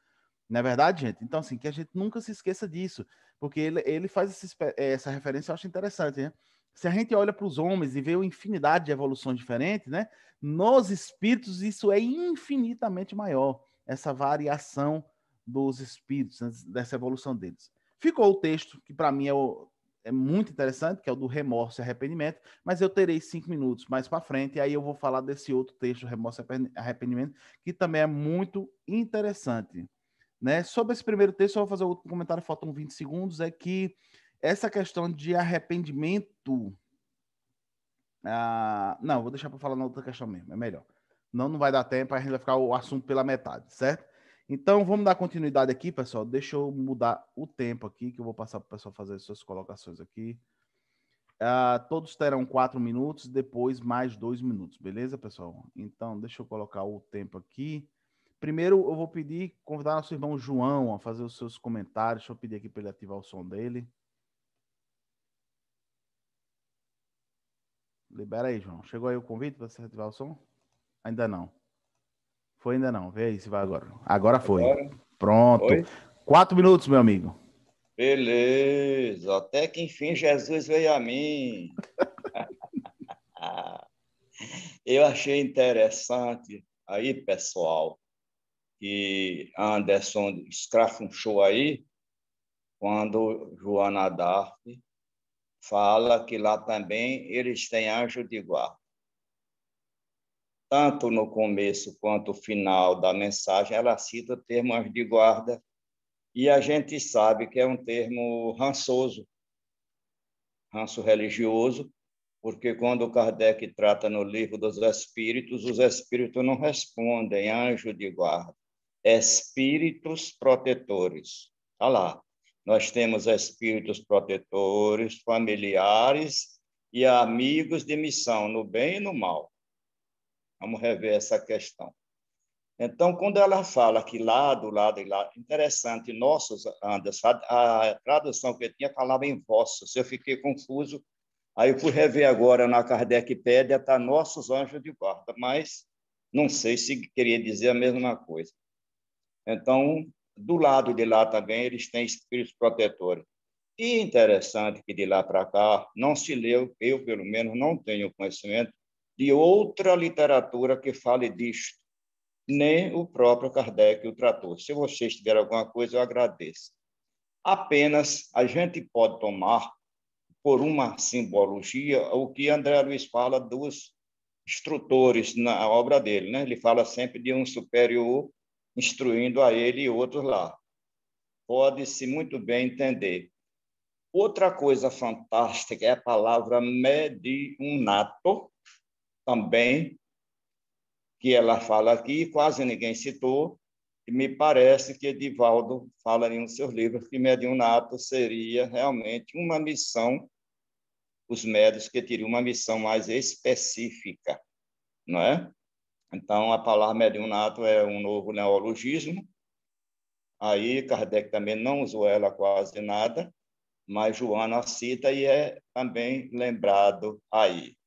Não é verdade, gente? Então, assim, que a gente nunca se esqueça disso, porque ele faz essa referência, eu acho interessante, né? Se a gente olha para os homens e vê uma infinidade de evoluções diferentes, né? Nos espíritos, isso é infinitamente maior, essa variação dos espíritos, né? Dessa evolução deles. Ficou o texto, que para mim é muito interessante, que é o do remorso e arrependimento, mas eu terei 5 minutos mais para frente, e aí eu vou falar desse outro texto, remorso e arrependimento, que também é muito interessante. Né? Sobre esse primeiro texto, eu vou fazer outro comentário, faltam 20 segundos, é que essa questão de arrependimento... não, vou deixar para falar na outra questão mesmo, é melhor. Não vai dar tempo, a gente vai ficar o assunto pela metade, certo? Então, vamos dar continuidade aqui, pessoal. Deixa eu mudar o tempo aqui, que eu vou passar para o pessoal fazer as suas colocações aqui. Todos terão 4 minutos, depois mais 2 minutos, beleza, pessoal? Então, deixa eu colocar o tempo aqui. Primeiro, eu vou convidar nosso irmão João a fazer os seus comentários. Deixa eu pedir aqui para ele ativar o som dele. Libera aí, João. Chegou aí o convite para você ativar o som? Ainda não. Foi ainda não. Vê aí se vai agora. Agora foi. Agora? Pronto. Foi? 4 minutos, meu amigo. Beleza. Até que enfim Jesus veio a mim. Eu achei interessante aí, pessoal, que Anderson escrafunchou aí, quando Joana d'Arc fala que lá também eles têm anjo de guarda. Tanto no começo quanto no final da mensagem, ela cita o termo anjo de guarda, e a gente sabe que é um termo rançoso, ranço religioso, porque quando Kardec trata no livro dos espíritos, os espíritos não respondem anjo de guarda, espíritos protetores. Olha lá, nós temos espíritos protetores, familiares e amigos de missão, no bem e no mal. Vamos rever essa questão. Então, quando ela fala que lado e lado, interessante, nossos, Anderson, a tradução que eu tinha falava em vossos, eu fiquei confuso, aí eu fui rever agora na Kardecpédia, está nossos anjos de guarda, mas não sei se queria dizer a mesma coisa. Então, do lado de lá também, eles têm espíritos protetores. E interessante que de lá para cá não se leu, eu pelo menos não tenho conhecimento de outra literatura que fale disto, nem o próprio Kardec o tratou. Se vocês tiverem alguma coisa, eu agradeço. Apenas a gente pode tomar por uma simbologia o que André Luiz fala dos instrutores na obra dele, né? Ele fala sempre de um superior instruindo a ele e outros lá. Pode-se muito bem entender. Outra coisa fantástica é a palavra mediunato, também, que ela fala aqui, quase ninguém citou, e me parece que Edivaldo fala em um dos seus livros que mediunato seria realmente uma missão, os médios que teriam uma missão mais específica, não é? Então, a palavra mediunato é um novo neologismo, aí Kardec também não usou ela quase nada, mas Joana cita e é também lembrado aí.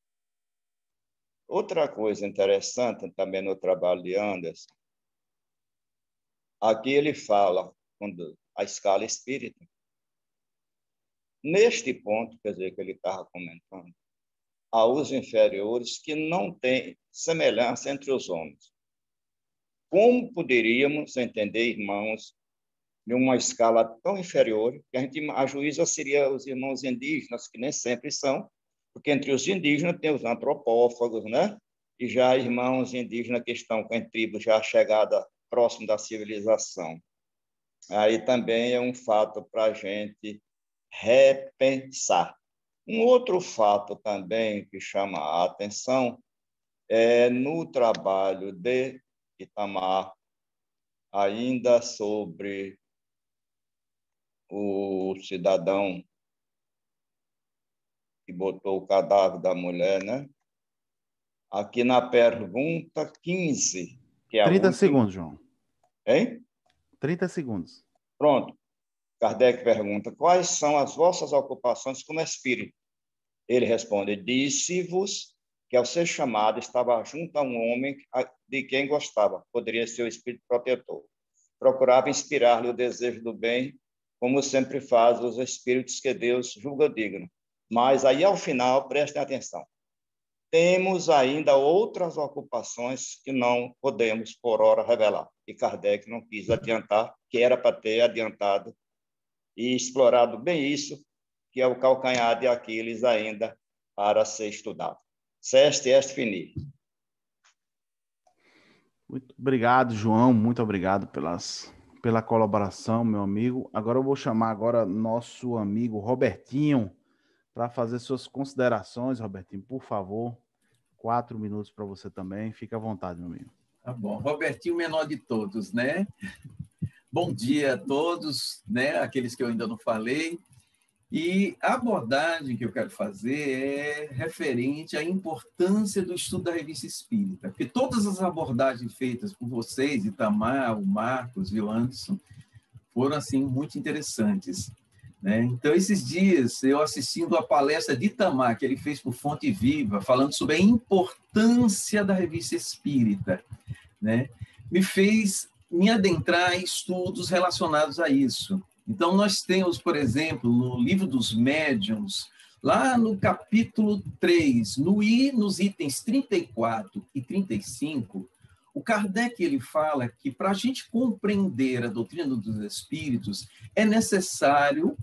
Outra coisa interessante também no trabalho de Anderson, aqui ele fala quando a escala espírita. Neste ponto, quer dizer, que ele estava comentando, há os inferiores que não têm semelhança entre os homens. Como poderíamos entender, irmãos, de uma escala tão inferior, que a juíza seria os irmãos indígenas, que nem sempre são, porque entre os indígenas tem os antropófagos, né? E já irmãos indígenas que estão com a tribo já chegada próximo da civilização. Aí também é um fato para a gente repensar. Um outro fato também que chama a atenção é no trabalho de Itamar, ainda sobre o cidadão que botou o cadáver da mulher, né? Aqui na pergunta 15, que é a 30 última... segundos, João. Hein? 30 segundos. Pronto. Kardec pergunta, quais são as vossas ocupações como espírito? Ele responde, disse-vos que ao ser chamado estava junto a um homem de quem gostava, poderia ser o espírito protetor. Procurava inspirar-lhe o desejo do bem, como sempre faz os espíritos que Deus julga digno. Mas aí, ao final, prestem atenção. Temos ainda outras ocupações que não podemos, por hora, revelar. E Kardec não quis adiantar, que era para ter adiantado e explorado bem isso, que é o calcanhar de Aquiles ainda para ser estudado. Seste est fini. Muito obrigado, João. Muito obrigado pela colaboração, meu amigo. Agora eu vou chamar nosso amigo Robertinho para fazer suas considerações. Robertinho, por favor, 4 minutos para você também. Fique à vontade, meu amigo. Tá bom. Robertinho, menor de todos, né? Bom dia a todos, né? Aqueles que eu ainda não falei. E a abordagem que eu quero fazer é referente à importância do estudo da Revista Espírita, porque todas as abordagens feitas por vocês, Itamar, o Marcos e o Anderson, foram assim muito interessantes, né? Então, esses dias, eu assistindo a palestra de Itamar, que ele fez por Fonte Viva, falando sobre a importância da Revista Espírita, né? Me fez me adentrar em estudos relacionados a isso. Então, nós temos, por exemplo, no Livro dos Médiuns, lá no capítulo 3, nos itens 34 e 35, o Kardec ele fala que, para a gente compreender a doutrina dos espíritos, é necessário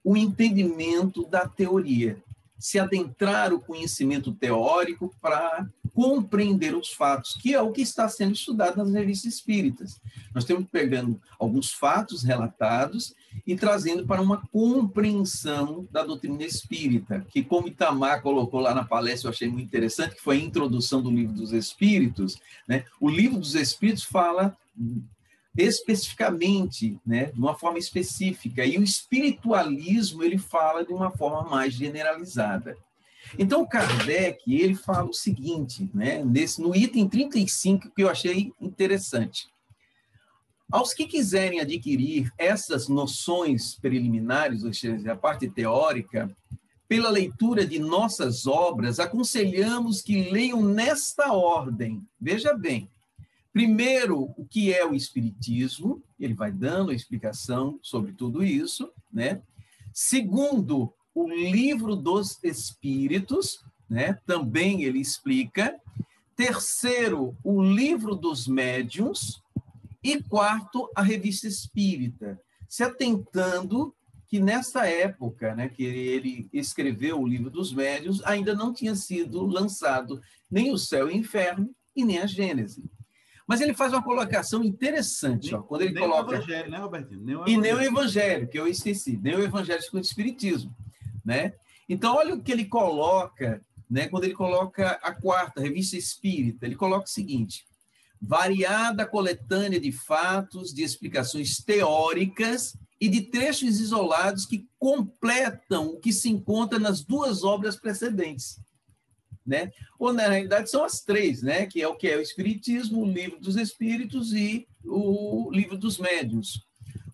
o entendimento da teoria, se adentrar o conhecimento teórico para compreender os fatos, que é o que está sendo estudado nas revistas espíritas. Nós estamos pegando alguns fatos relatados e trazendo para uma compreensão da doutrina espírita, que, como Itamar colocou lá na palestra, eu achei muito interessante, que foi a introdução do Livro dos Espíritos, né? O Livro dos Espíritos fala especificamente, né, de uma forma específica, e o espiritualismo ele fala de uma forma mais generalizada. Então, Kardec, ele fala o seguinte, né, no item 35, que eu achei interessante. Aos que quiserem adquirir essas noções preliminares, ou seja, a parte teórica, pela leitura de nossas obras, aconselhamos que leiam nesta ordem. Veja bem, primeiro, o que é o Espiritismo, ele vai dando a explicação sobre tudo isso, né? Segundo, o Livro dos Espíritos, né? Também ele explica. Terceiro, o Livro dos Médiuns. E quarto, a Revista Espírita, se atentando que nessa época, né, que ele escreveu o Livro dos Médiuns, ainda não tinha sido lançado nem o Céu e o Inferno e nem a Gênese. Mas ele faz uma colocação interessante, ó, quando ele coloca... Nem o Evangelho, né, Robertinho? Nem o Evangelho, que eu esqueci, nem o Evangelho segundo o Espiritismo, né? Então, olha o que ele coloca, né, quando ele coloca a quarta, a Revista Espírita, ele coloca o seguinte: variada coletânea de fatos, de explicações teóricas e de trechos isolados que completam o que se encontra nas duas obras precedentes, né? Ou, na realidade, são as três, né? Que é o Espiritismo, o Livro dos Espíritos e o Livro dos Médiuns,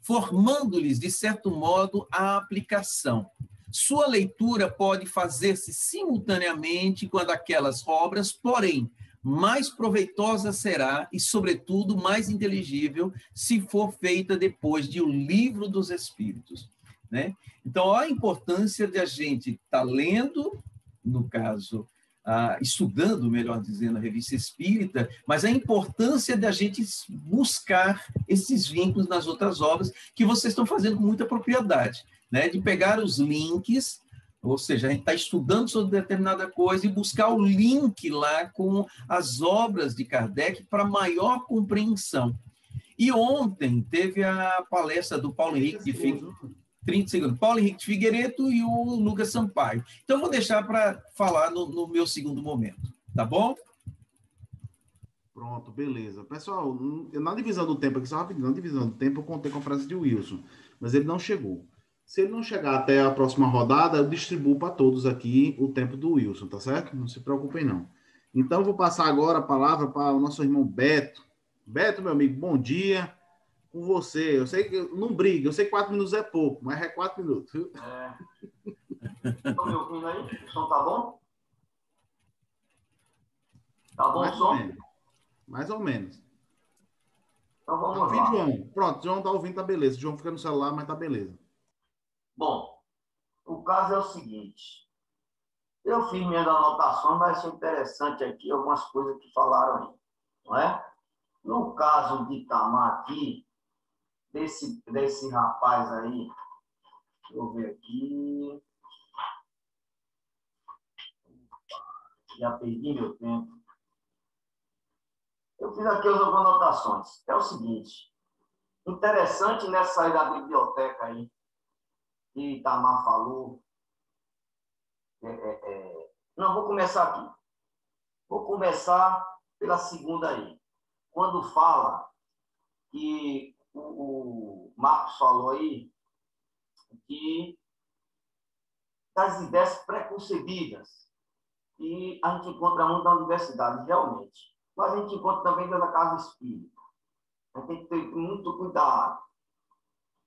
formando-lhes, de certo modo, a aplicação. Sua leitura pode fazer-se simultaneamente com a daquelas obras, porém, mais proveitosa será e, sobretudo, mais inteligível se for feita depois de O Livro dos Espíritos, né? Então, olha a importância de a gente estar lendo, no caso, estudando, melhor dizendo, a Revista Espírita, mas a importância de a gente buscar esses vínculos nas outras obras que vocês estão fazendo com muita propriedade, né? De pegar os links. Ou seja, a gente está estudando sobre determinada coisa e buscar o link lá com as obras de Kardec para maior compreensão. E ontem teve a palestra do Paulo Henrique de Figueiredo, 30 segundos, Paulo Henrique de Figueiredo e o Lucas Sampaio. Então, eu vou deixar para falar no meu segundo momento, tá bom? Pronto, beleza. Pessoal, na divisão do tempo, aqui só rapidinho, na divisão do tempo eu contei com a frase de Wilson, mas ele não chegou. Se ele não chegar até a próxima rodada, eu distribuo para todos aqui o tempo do Wilson, tá certo? Não se preocupem, não. Então, eu vou passar agora a palavra para o nosso irmão Beto. Beto, meu amigo, bom dia. Com você. Eu sei que não briga, eu sei que 4 minutos é pouco, mas é 4 minutos, viu? Estão me ouvindo aí? O som tá bom? Tá bom o som? Mais ou menos. Então vamos tá ouvindo, lá. João? Pronto, João tá ouvindo, tá beleza. João fica no celular, mas tá beleza. Bom, o caso é o seguinte. Eu fiz minhas anotações, mas achei interessante aqui algumas coisas que falaram aí, não é? No caso de Itamar aqui, desse rapaz aí, deixa eu ver aqui. Já perdi meu tempo. Eu fiz aqui algumas anotações. É o seguinte, interessante nessa aí da biblioteca aí, que Itamar falou. Não, vou começar aqui. Vou começar pela segunda aí. Quando fala que o Marcos falou aí que das ideias preconcebidas, e a gente encontra muito na universidade, realmente. Mas a gente encontra também dentro da casa espírita. A gente tem que ter muito cuidado.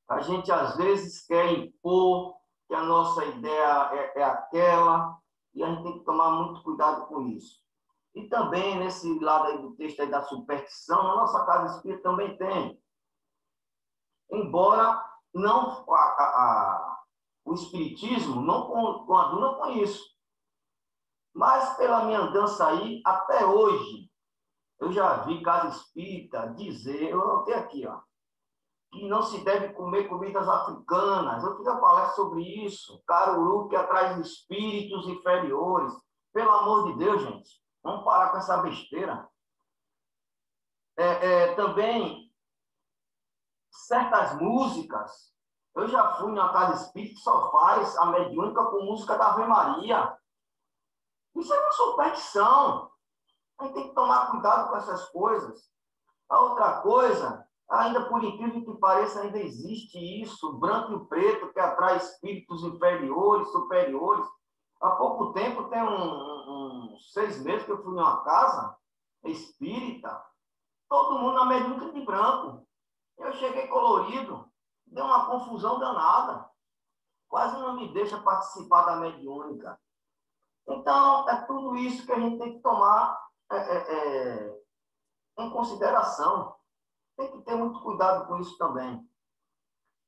A gente, às vezes, quer impor que a nossa ideia é aquela, e a gente tem que tomar muito cuidado com isso. E também, nesse lado aí do texto aí da superstição, a nossa casa espírita também tem. Embora não o espiritismo não coaduna com isso. Mas, pela minha andança aí, até hoje, eu já vi casa espírita dizer, eu anotei aqui, ó, que não se deve comer comidas africanas. Eu fiz uma palestra sobre isso. Caruru que atrai espíritos inferiores. Pelo amor de Deus, gente, vamos parar com essa besteira. Também, certas músicas, eu já fui na casa espírita que só faz a mediúnica com música da Ave Maria. Isso é uma superstição. A gente tem que tomar cuidado com essas coisas. A outra coisa, ainda por incrível que pareça, ainda existe isso, o branco e o preto, que atrai espíritos inferiores, superiores. Há pouco tempo, tem uns 6 meses que eu fui em uma casa espírita, todo mundo na mediúnica de branco. Eu cheguei colorido, deu uma confusão danada. Quase não me deixa participar da mediúnica. Então, é tudo isso que a gente tem que tomar em consideração. Tem que ter muito cuidado com isso também.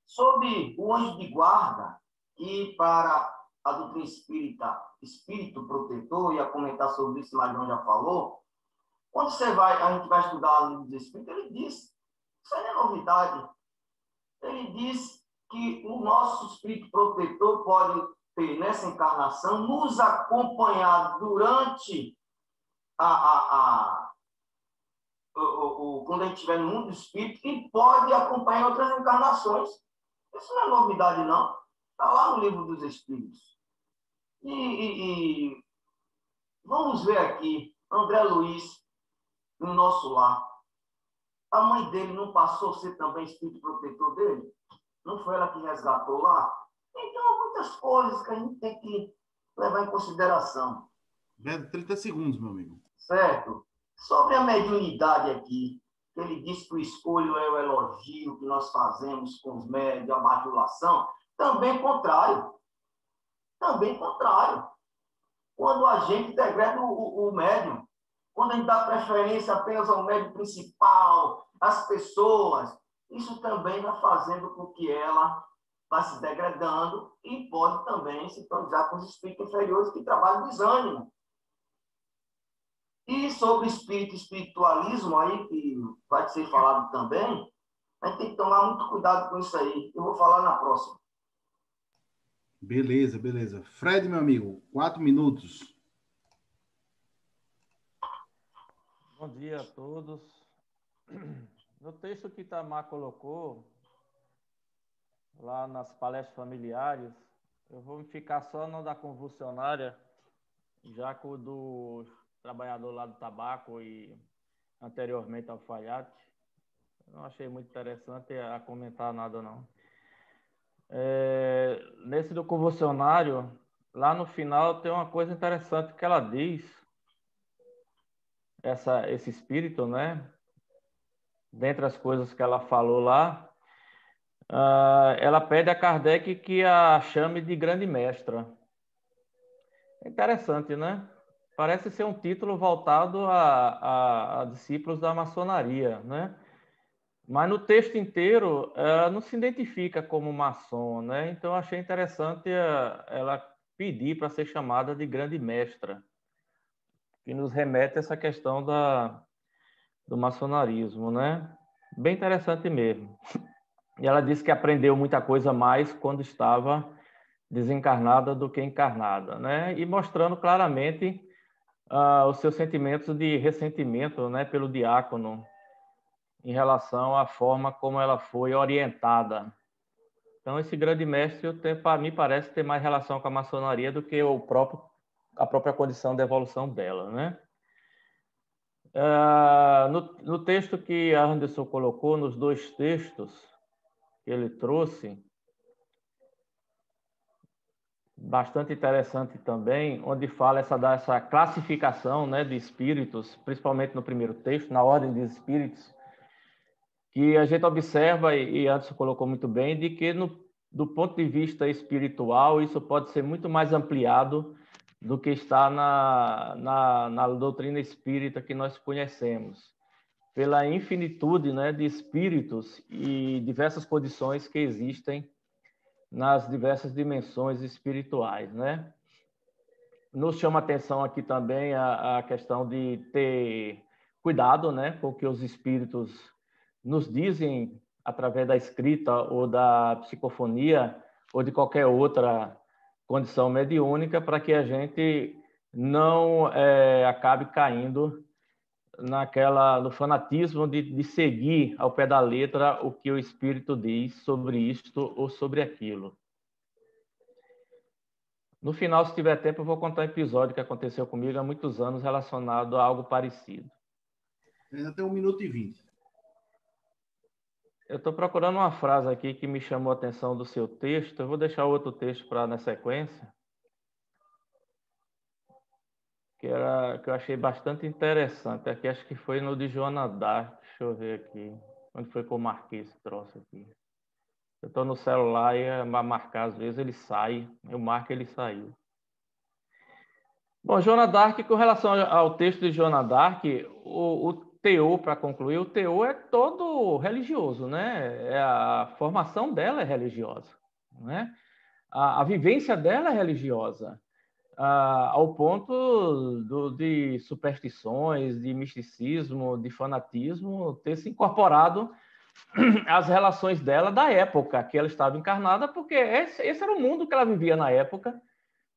Sobre o anjo de guarda, que para a doutrina espírita, espírito protetor, ia comentar sobre isso, mas não já falou. Quando a gente vai estudar o livro dos Espíritos, ele diz, isso aí não é novidade, ele diz que o nosso espírito protetor pode ter, nessa encarnação, nos acompanhar durante quando a gente estiver no mundo do espírito, e pode acompanhar outras encarnações. Isso não é novidade, não. Está lá no livro dos Espíritos. E vamos ver aqui, André Luiz, no nosso lar. A mãe dele não passou a ser também espírito protetor dele? Não foi ela que resgatou lá? Então, muitas coisas que a gente tem que levar em consideração. 30 segundos, meu amigo. Certo. Sobre a mediunidade aqui, ele diz que o escolho é o elogio que nós fazemos com os médios, a bajulação. Também contrário. Também contrário. Quando a gente degrada o médium, quando a gente dá preferência apenas ao médium principal, às pessoas, isso também vai fazendo com que ela vá se degradando e pode também se sintonizar com os espíritos inferiores que trabalham desânimo. E sobre espírito e espiritualismo aí, que vai ser falado também, a gente tem que tomar muito cuidado com isso aí. Eu vou falar na próxima. Beleza, beleza. Fred, meu amigo, 4 minutos. Bom dia a todos. No texto que Itamar colocou, lá nas palestras familiares, eu vou ficar só no da convulsionária, já que o do trabalhador lá do tabaco e anteriormente alfaiate. Não achei muito interessante a comentar nada, não. Nesse do convulsionário, lá no final tem uma coisa interessante que ela diz, esse espírito, né? Dentre as coisas que ela falou lá, ela pede a Kardec que a chame de grande mestra. É interessante, né? Parece ser um título voltado a discípulos da maçonaria, né? Mas no texto inteiro, ela não se identifica como maçom, né? Então, eu achei interessante ela pedir para ser chamada de grande mestra, que nos remete a essa questão do maçonarismo, né? Bem interessante mesmo. E ela disse que aprendeu muita coisa mais quando estava desencarnada do que encarnada, né? E mostrando claramente os seus sentimentos de ressentimento, né, pelo diácono, em relação à forma como ela foi orientada. Então, esse grande mestre, para mim, parece ter mais relação com a maçonaria do que a própria condição de evolução dela, né? No texto que a Anderson colocou, nos 2 textos que ele trouxe, bastante interessante também, onde fala essa classificação, né, de espíritos, principalmente no primeiro texto, na ordem dos espíritos, que a gente observa, e Anderson colocou muito bem, de que do ponto de vista espiritual, isso pode ser muito mais ampliado do que está na doutrina espírita que nós conhecemos, pela infinitude, né, de espíritos e diversas condições que existem nas diversas dimensões espirituais, né? Nos chama atenção aqui também a questão de ter cuidado, né, com o que os espíritos nos dizem através da escrita ou da psicofonia ou de qualquer outra condição mediúnica, para que a gente não acabe caindo no fanatismo de seguir ao pé da letra o que o espírito diz sobre isto ou sobre aquilo. No final, se tiver tempo, eu vou contar um episódio que aconteceu comigo há muitos anos relacionado a algo parecido. Ainda tem 1 minuto e 20. Eu estou procurando uma frase aqui que me chamou a atenção do seu texto. Eu vou deixar outro texto para na sequência. que eu achei bastante interessante. Aqui acho que foi no de Joana d'Arc. Deixa eu ver aqui. Onde foi que eu marquei esse troço aqui? Eu estou no celular e a marcar, às vezes ele sai. Eu marco e ele saiu. Bom, Joana d'Arc, com relação ao texto de Joana d'Arc, o teor, para concluir, o teor é todo religioso, né? A formação dela é religiosa, né? A vivência dela é religiosa, ao ponto de superstições, de misticismo, de fanatismo ter se incorporado às relações dela da época que ela estava encarnada, porque esse era o mundo que ela vivia na época,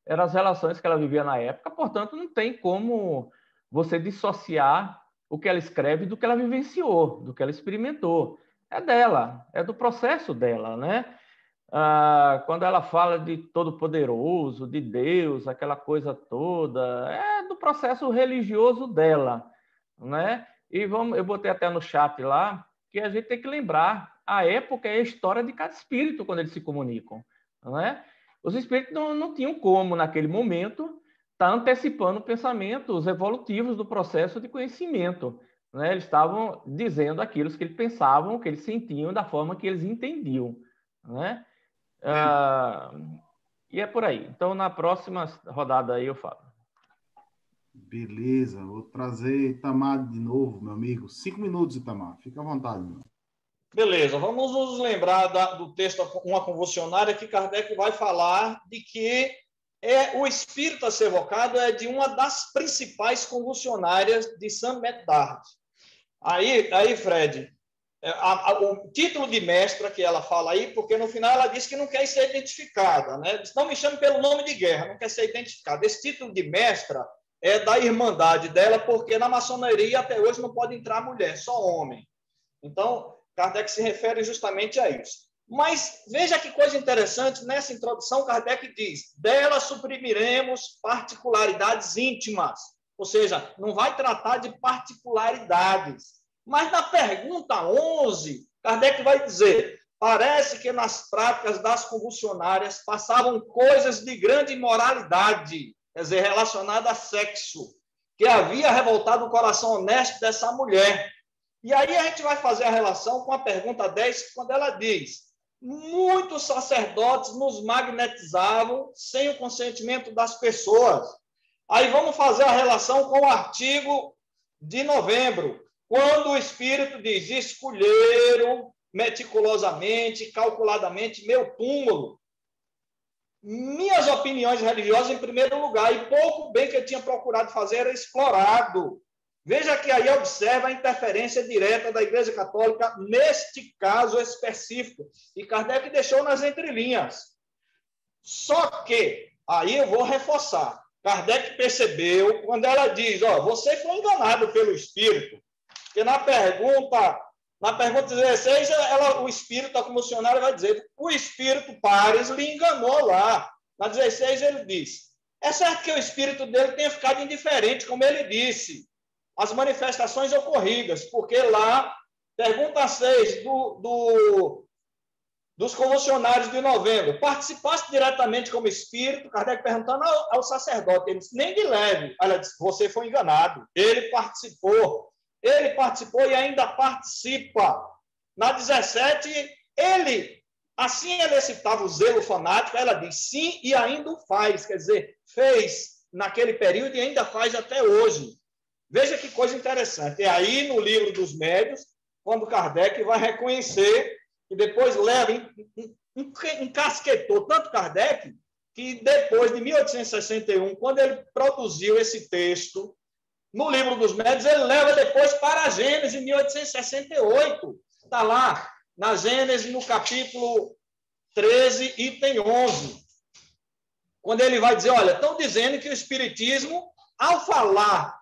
eram as relações que ela vivia na época, portanto, não tem como você dissociar o que ela escreve do que ela vivenciou, do que ela experimentou. É dela, é do processo dela, né? Quando ela fala de Todo-Poderoso, de Deus, aquela coisa toda, é do processo religioso dela, né? E eu botei até no chat lá que a gente tem que lembrar a época e a história de cada espírito quando eles se comunicam, né? Os espíritos não tinham como, naquele momento, estar antecipando pensamentos evolutivos do processo de conhecimento, né? Eles estavam dizendo aquilo que eles pensavam, que eles sentiam, da forma que eles entendiam, né? E é por aí. Então, na próxima rodada aí eu falo. Beleza, vou trazer Itamar de novo, meu amigo. 5 minutos, Itamar. Fica à vontade, meu. Beleza, vamos nos lembrar do texto Uma Convulsionária, que Kardec vai falar de que o espírito a ser evocado é de uma das principais convulsionárias de Saint Médard. Aí, Fred, o título de mestra que ela fala aí, porque no final ela diz que não quer ser identificada, né? Diz, não me chame pelo nome de guerra, não quer ser identificada. Esse título de mestra é da irmandade dela, porque na maçonaria até hoje não pode entrar mulher, só homem. Então, Kardec se refere justamente a isso. Mas veja que coisa interessante, nessa introdução, Kardec diz, dela suprimiremos particularidades íntimas, ou seja, não vai tratar de particularidades. Mas na pergunta 11, Kardec vai dizer, parece que nas práticas das convulsionárias passavam coisas de grande imoralidade, quer dizer, relacionada a sexo, que havia revoltado o coração honesto dessa mulher. E aí a gente vai fazer a relação com a pergunta 10, quando ela diz, muitos sacerdotes nos magnetizavam sem o consentimento das pessoas. Aí vamos fazer a relação com o artigo de novembro, quando o Espírito diz, escolheram meticulosamente, calculadamente meu túmulo. Minhas opiniões religiosas em primeiro lugar, e pouco bem que eu tinha procurado fazer era explorado. Veja que aí observa a interferência direta da Igreja Católica neste caso específico. E Kardec deixou nas entrelinhas. Só que, aí eu vou reforçar, Kardec percebeu, quando ela diz, você foi enganado pelo Espírito, porque na pergunta 16, o Espírito, a convulsionária, vai dizer, o Espírito Pares lhe enganou lá. Na 16 ele diz, é certo que o Espírito dele tenha ficado indiferente, como ele disse, as manifestações ocorridas, porque lá, pergunta 6 dos convulsionários de novembro, participaste diretamente como espírito? Kardec perguntando ao sacerdote, ele disse, nem de leve. Ela disse, você foi enganado. Ele participou e ainda participa. Na 17, assim ele excitava o zelo fanático, ela diz, sim, e ainda o faz, quer dizer, fez naquele período e ainda faz até hoje. Veja que coisa interessante. É aí no livro dos médiuns, quando Kardec vai reconhecer e depois encasquetou tanto Kardec que depois de 1861, quando ele produziu esse texto no livro dos médiuns, ele leva depois para a Gênese, em 1868. Está lá, na Gênese, no capítulo 13, item 11. Quando ele vai dizer, olha, estão dizendo que o Espiritismo, ao falar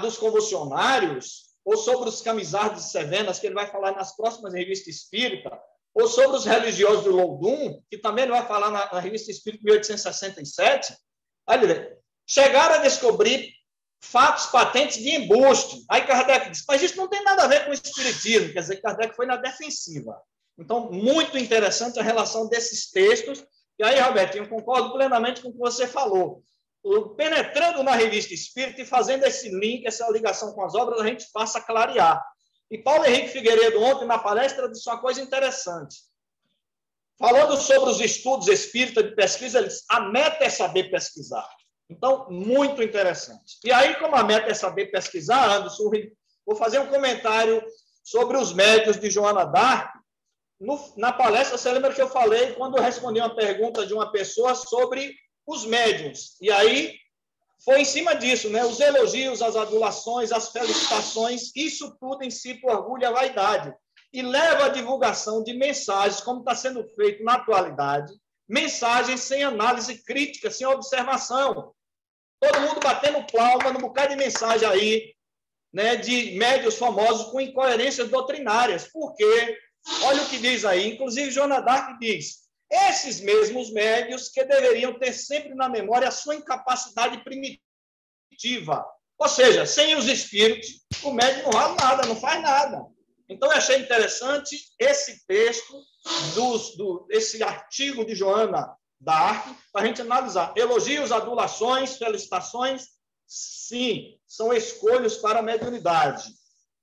dos convulsionários, ou sobre os camisardos de Cevenas, que ele vai falar nas próximas revistas espírita, ou sobre os religiosos do Loudun, que também ele vai falar na revista espírita de 1867, chegaram a descobrir fatos patentes de embuste. Aí Kardec disse, mas isso não tem nada a ver com o espiritismo, quer dizer, Kardec foi na defensiva. Então, muito interessante a relação desses textos, e aí, Robertinho, concordo plenamente com o que você falou. penetrando na revista Espírita e fazendo esse link, essa ligação com as obras, a gente passa a clarear. E Paulo Henrique Figueiredo, ontem, na palestra, disse uma coisa interessante. Falando sobre os estudos espíritas de pesquisa, ele disse, a meta é saber pesquisar. Então, muito interessante. E aí, como a meta é saber pesquisar, Anderson, vou fazer um comentário sobre os médiuns de Joana d'Arc. Na palestra, você lembra que eu falei quando eu respondi uma pergunta de uma pessoa sobre os médiuns. E aí, foi em cima disso, né? Os elogios, as adulações, as felicitações, isso tudo em si por orgulho e a vaidade. E leva à divulgação de mensagens, como está sendo feito na atualidade, mensagens sem análise crítica, sem observação. Todo mundo batendo palma num bocado de mensagem aí, né, de médiuns famosos com incoerências doutrinárias. Por quê? Olha o que diz aí. Inclusive, Joana d'Arc diz, esses mesmos médiuns que deveriam ter sempre na memória a sua incapacidade primitiva. Ou seja, sem os espíritos, o médium não vale nada, não faz nada. Então, eu achei interessante esse texto, esse artigo de Joana d'Arc, para a gente analisar. Elogios, adulações, felicitações, sim, são escolhas para a mediunidade.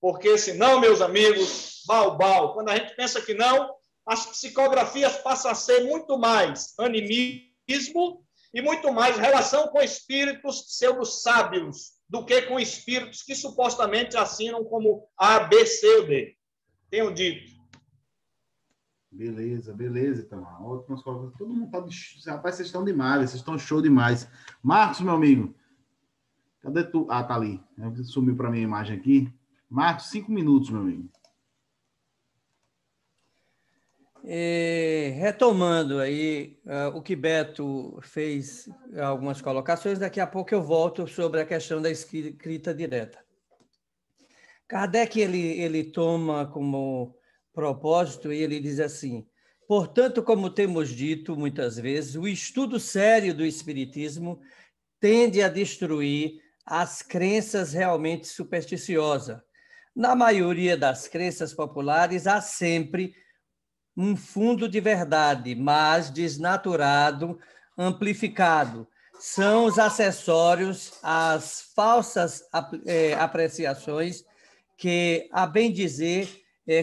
Porque, senão, meus amigos, balbal, quando a gente pensa que não, as psicografias passam a ser muito mais animismo e muito mais relação com espíritos pseudo-sábios do que com espíritos que supostamente assinam como A, B, C ou D. Tenho dito. Beleza, Itamar. Ótimas colocações. Todo mundo tá de... Rapaz, vocês estão demais, vocês estão show demais. Marcos, meu amigo. Cadê tu? Ah, tá ali. Sumiu para mim a imagem aqui. Marcos, 5 minutos, meu amigo. Retomando aí o que Beto fez algumas colocações, daqui a pouco eu volto sobre a questão da escrita direta. Kardec ele toma como propósito e ele diz assim: portanto, como temos dito muitas vezes, o estudo sério do Espiritismo tende a destruir as crenças realmente supersticiosas. Na maioria das crenças populares há sempre um fundo de verdade, mas desnaturado, amplificado. São os acessórios, as falsas apreciações que, a bem dizer,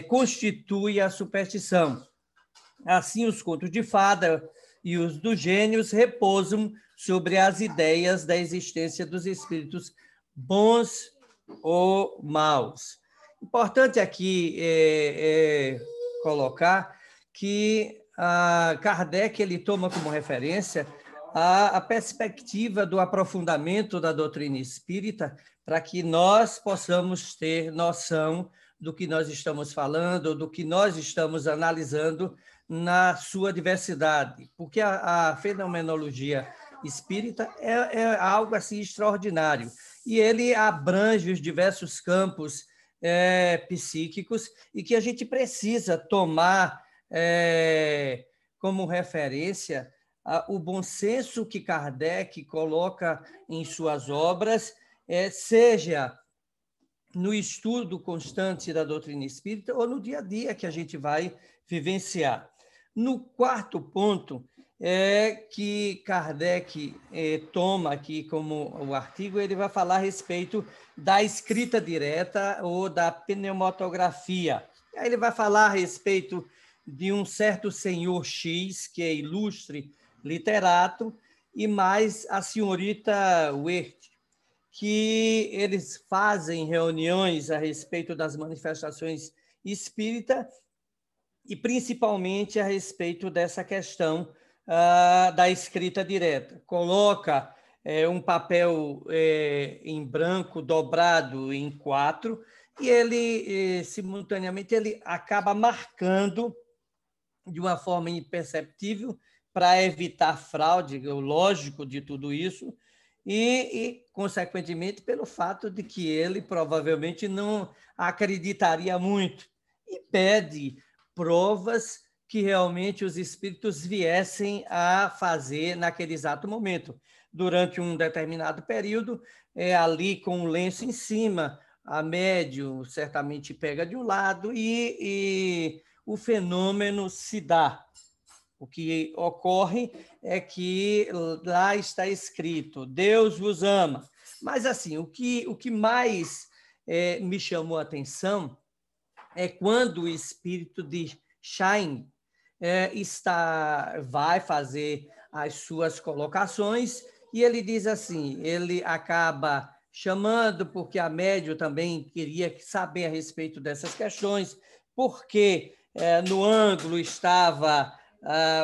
constitui a superstição. Assim, os contos de fada e os dos gênios repousam sobre as ideias da existência dos espíritos bons ou maus. Importante aqui colocar que Kardec ele toma como referência a perspectiva do aprofundamento da doutrina espírita para que nós possamos ter noção do que nós estamos falando, do que nós estamos analisando na sua diversidade, porque a fenomenologia espírita é algo assim extraordinário e ele abrange os diversos campos psíquicos e que a gente precisa tomar como referência o bom senso que Kardec coloca em suas obras, seja no estudo constante da doutrina espírita ou no dia a dia que a gente vai vivenciar. No quarto ponto, que Kardec toma aqui como o artigo, ele vai falar a respeito da escrita direta ou da pneumatografia. Aí ele vai falar a respeito de um certo senhor X, que é ilustre literato, e mais a senhorita Werth, que eles fazem reuniões a respeito das manifestações espíritas e principalmente a respeito dessa questão da escrita direta. Coloca um papel em branco dobrado em 4 e ele, simultaneamente, ele acaba marcando de uma forma imperceptível para evitar fraude, o lógico de tudo isso, e, consequentemente, pelo fato de que ele provavelmente não acreditaria muito e pede provas que realmente os espíritos viessem a fazer naquele exato momento. Durante um determinado período, ali com o lenço em cima, a médium certamente pega de um lado e o fenômeno se dá. O que ocorre é que lá está escrito, Deus vos ama. Mas, assim, o que mais me chamou a atenção é quando o espírito de Shain vai fazer as suas colocações, e ele diz assim, ele acaba chamando, porque a médium também queria saber a respeito dessas questões, porque no ângulo estava,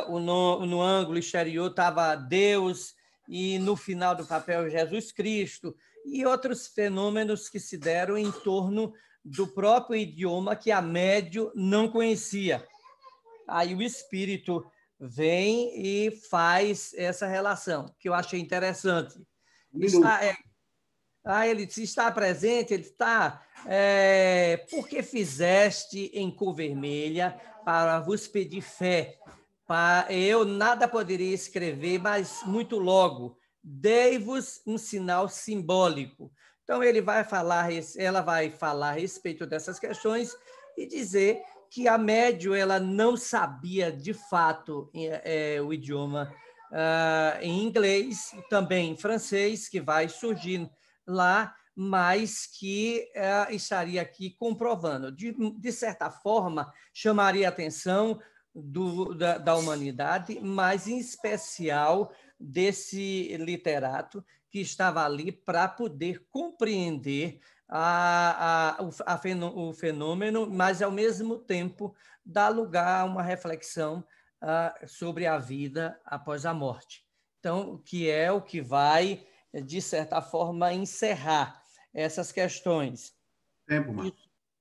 no ângulo exterior estava Deus, e no final do papel Jesus Cristo, e outros fenômenos que se deram em torno do próprio idioma que a médium não conhecia. Aí o espírito vem e faz essa relação, que eu achei interessante. Ele se está presente, ele está... porque fizeste em cor vermelha para vos pedir fé. Eu nada poderia escrever, mas muito logo, dei-vos um sinal simbólico. Então, ela vai falar a respeito dessas questões e dizer que a médium ela não sabia, de fato, o idioma em inglês, também em francês, que vai surgir lá, mas que estaria aqui comprovando. De certa forma, chamaria a atenção da humanidade, mas, em especial, desse literato que estava ali para poder compreender o fenômeno, mas, ao mesmo tempo, dar lugar a uma reflexão sobre a vida após a morte. Então, que é o que vai, de certa forma, encerrar essas questões.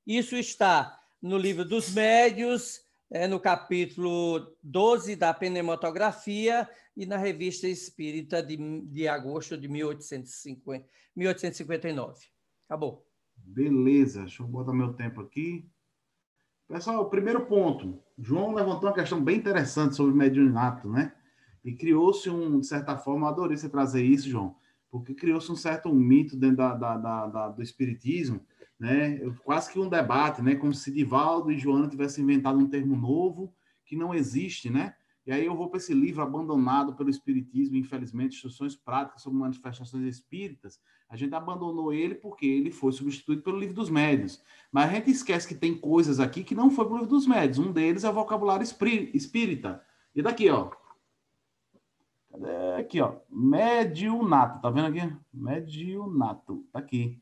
Isso está no Livro dos Médiuns, no capítulo 12 da Pneumatografia e na Revista Espírita de agosto de 1859. Acabou. Beleza, deixa eu botar meu tempo aqui. Pessoal, o primeiro ponto. João levantou uma questão bem interessante sobre mediunato, né? E criou-se de certa forma, eu adorei você trazer isso, João, porque criou-se um certo mito dentro do espiritismo, né? Quase que um debate, né? Como se Divaldo e Joana tivessem inventado um termo novo que não existe, né? E aí eu vou para esse livro abandonado pelo espiritismo, infelizmente, Instruções Práticas sobre Manifestações Espíritas. A gente abandonou ele porque ele foi substituído pelo Livro dos Médiuns. Mas a gente esquece que tem coisas aqui que não foi para o Livro dos Médiuns. Um deles é o vocabulário espírita. E daqui, ó. Aqui, ó. Mediunato. Tá vendo aqui? Mediunato. Tá aqui.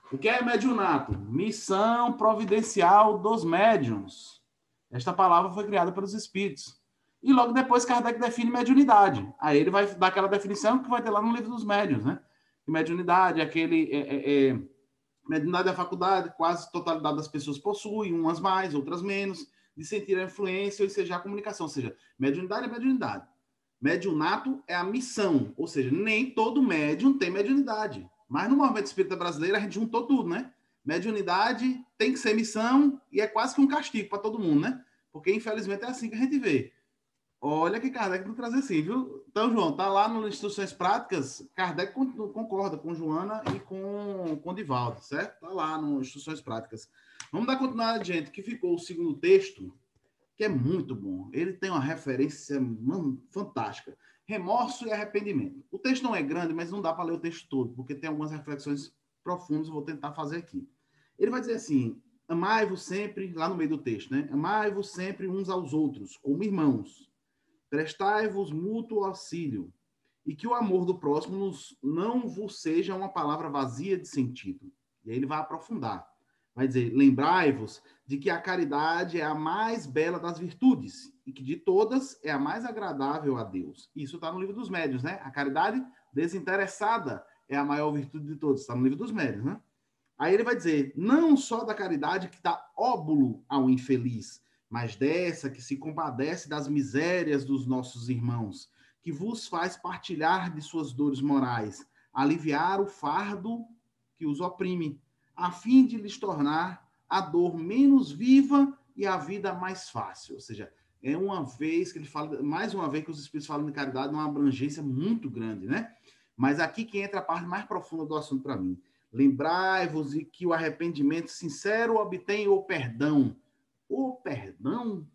O que é mediunato? Missão providencial dos médiuns. Esta palavra foi criada pelos espíritos. E logo depois Kardec define mediunidade. Aí ele vai dar aquela definição que vai ter lá no Livro dos Médiuns, né? Mediunidade é mediunidade é a faculdade, quase a totalidade das pessoas possui, umas mais, outras menos, de sentir a influência ou seja a comunicação. Ou seja, mediunidade é mediunidade. Mediunato é a missão, ou seja, nem todo médium tem mediunidade. Mas no movimento espírita brasileiro a gente juntou tudo, né? Mediunidade tem que ser missão e é quase que um castigo para todo mundo, né? Porque infelizmente é assim que a gente vê. Olha que Kardec não traz assim, viu? Então, João, tá lá nas Instruções Práticas, Kardec concorda com Joana e com Divaldo, certo? Tá lá nas Instruções Práticas. Vamos dar continuidade, gente, que ficou o segundo texto, que é muito bom. Ele tem uma referência fantástica. Remorso e arrependimento. O texto não é grande, mas não dá para ler o texto todo, porque tem algumas reflexões profundas, eu vou tentar fazer aqui. Ele vai dizer assim, amai-vos sempre, lá no meio do texto, né? Amai-vos sempre uns aos outros, como irmãos. Prestai-vos mútuo auxílio, e que o amor do próximo não vos seja uma palavra vazia de sentido. E aí ele vai aprofundar. Vai dizer, lembrai-vos de que a caridade é a mais bela das virtudes, e que de todas é a mais agradável a Deus. Isso está no Livro dos Médiuns, né? A caridade desinteressada é a maior virtude de todos. Está no Livro dos Médiuns, né? Aí ele vai dizer, não só da caridade que dá óbulo ao infeliz, mas dessa que se compadece das misérias dos nossos irmãos, que vos faz partilhar de suas dores morais, aliviar o fardo que os oprime, a fim de lhes tornar a dor menos viva e a vida mais fácil. Ou seja, é uma vez que ele fala, mais uma vez que os Espíritos falam de caridade, numa abrangência muito grande, né? Mas aqui que entra a parte mais profunda do assunto para mim. Lembrai-vos de que o arrependimento sincero obtém o perdão. O perdão?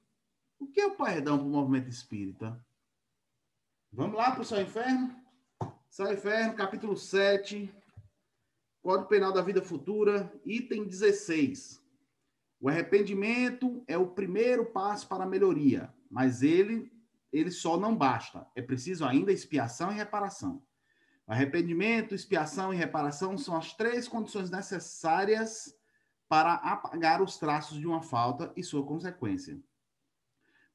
O que é o perdão para o movimento espírita? Vamos lá para o Céu e Inferno? Céu e Inferno, capítulo 7, Código Penal da Vida Futura, item 16. O arrependimento é o primeiro passo para a melhoria, mas ele só não basta. É preciso ainda expiação e reparação. Arrependimento, expiação e reparação são as 3 condições necessárias para apagar os traços de uma falta e sua consequência.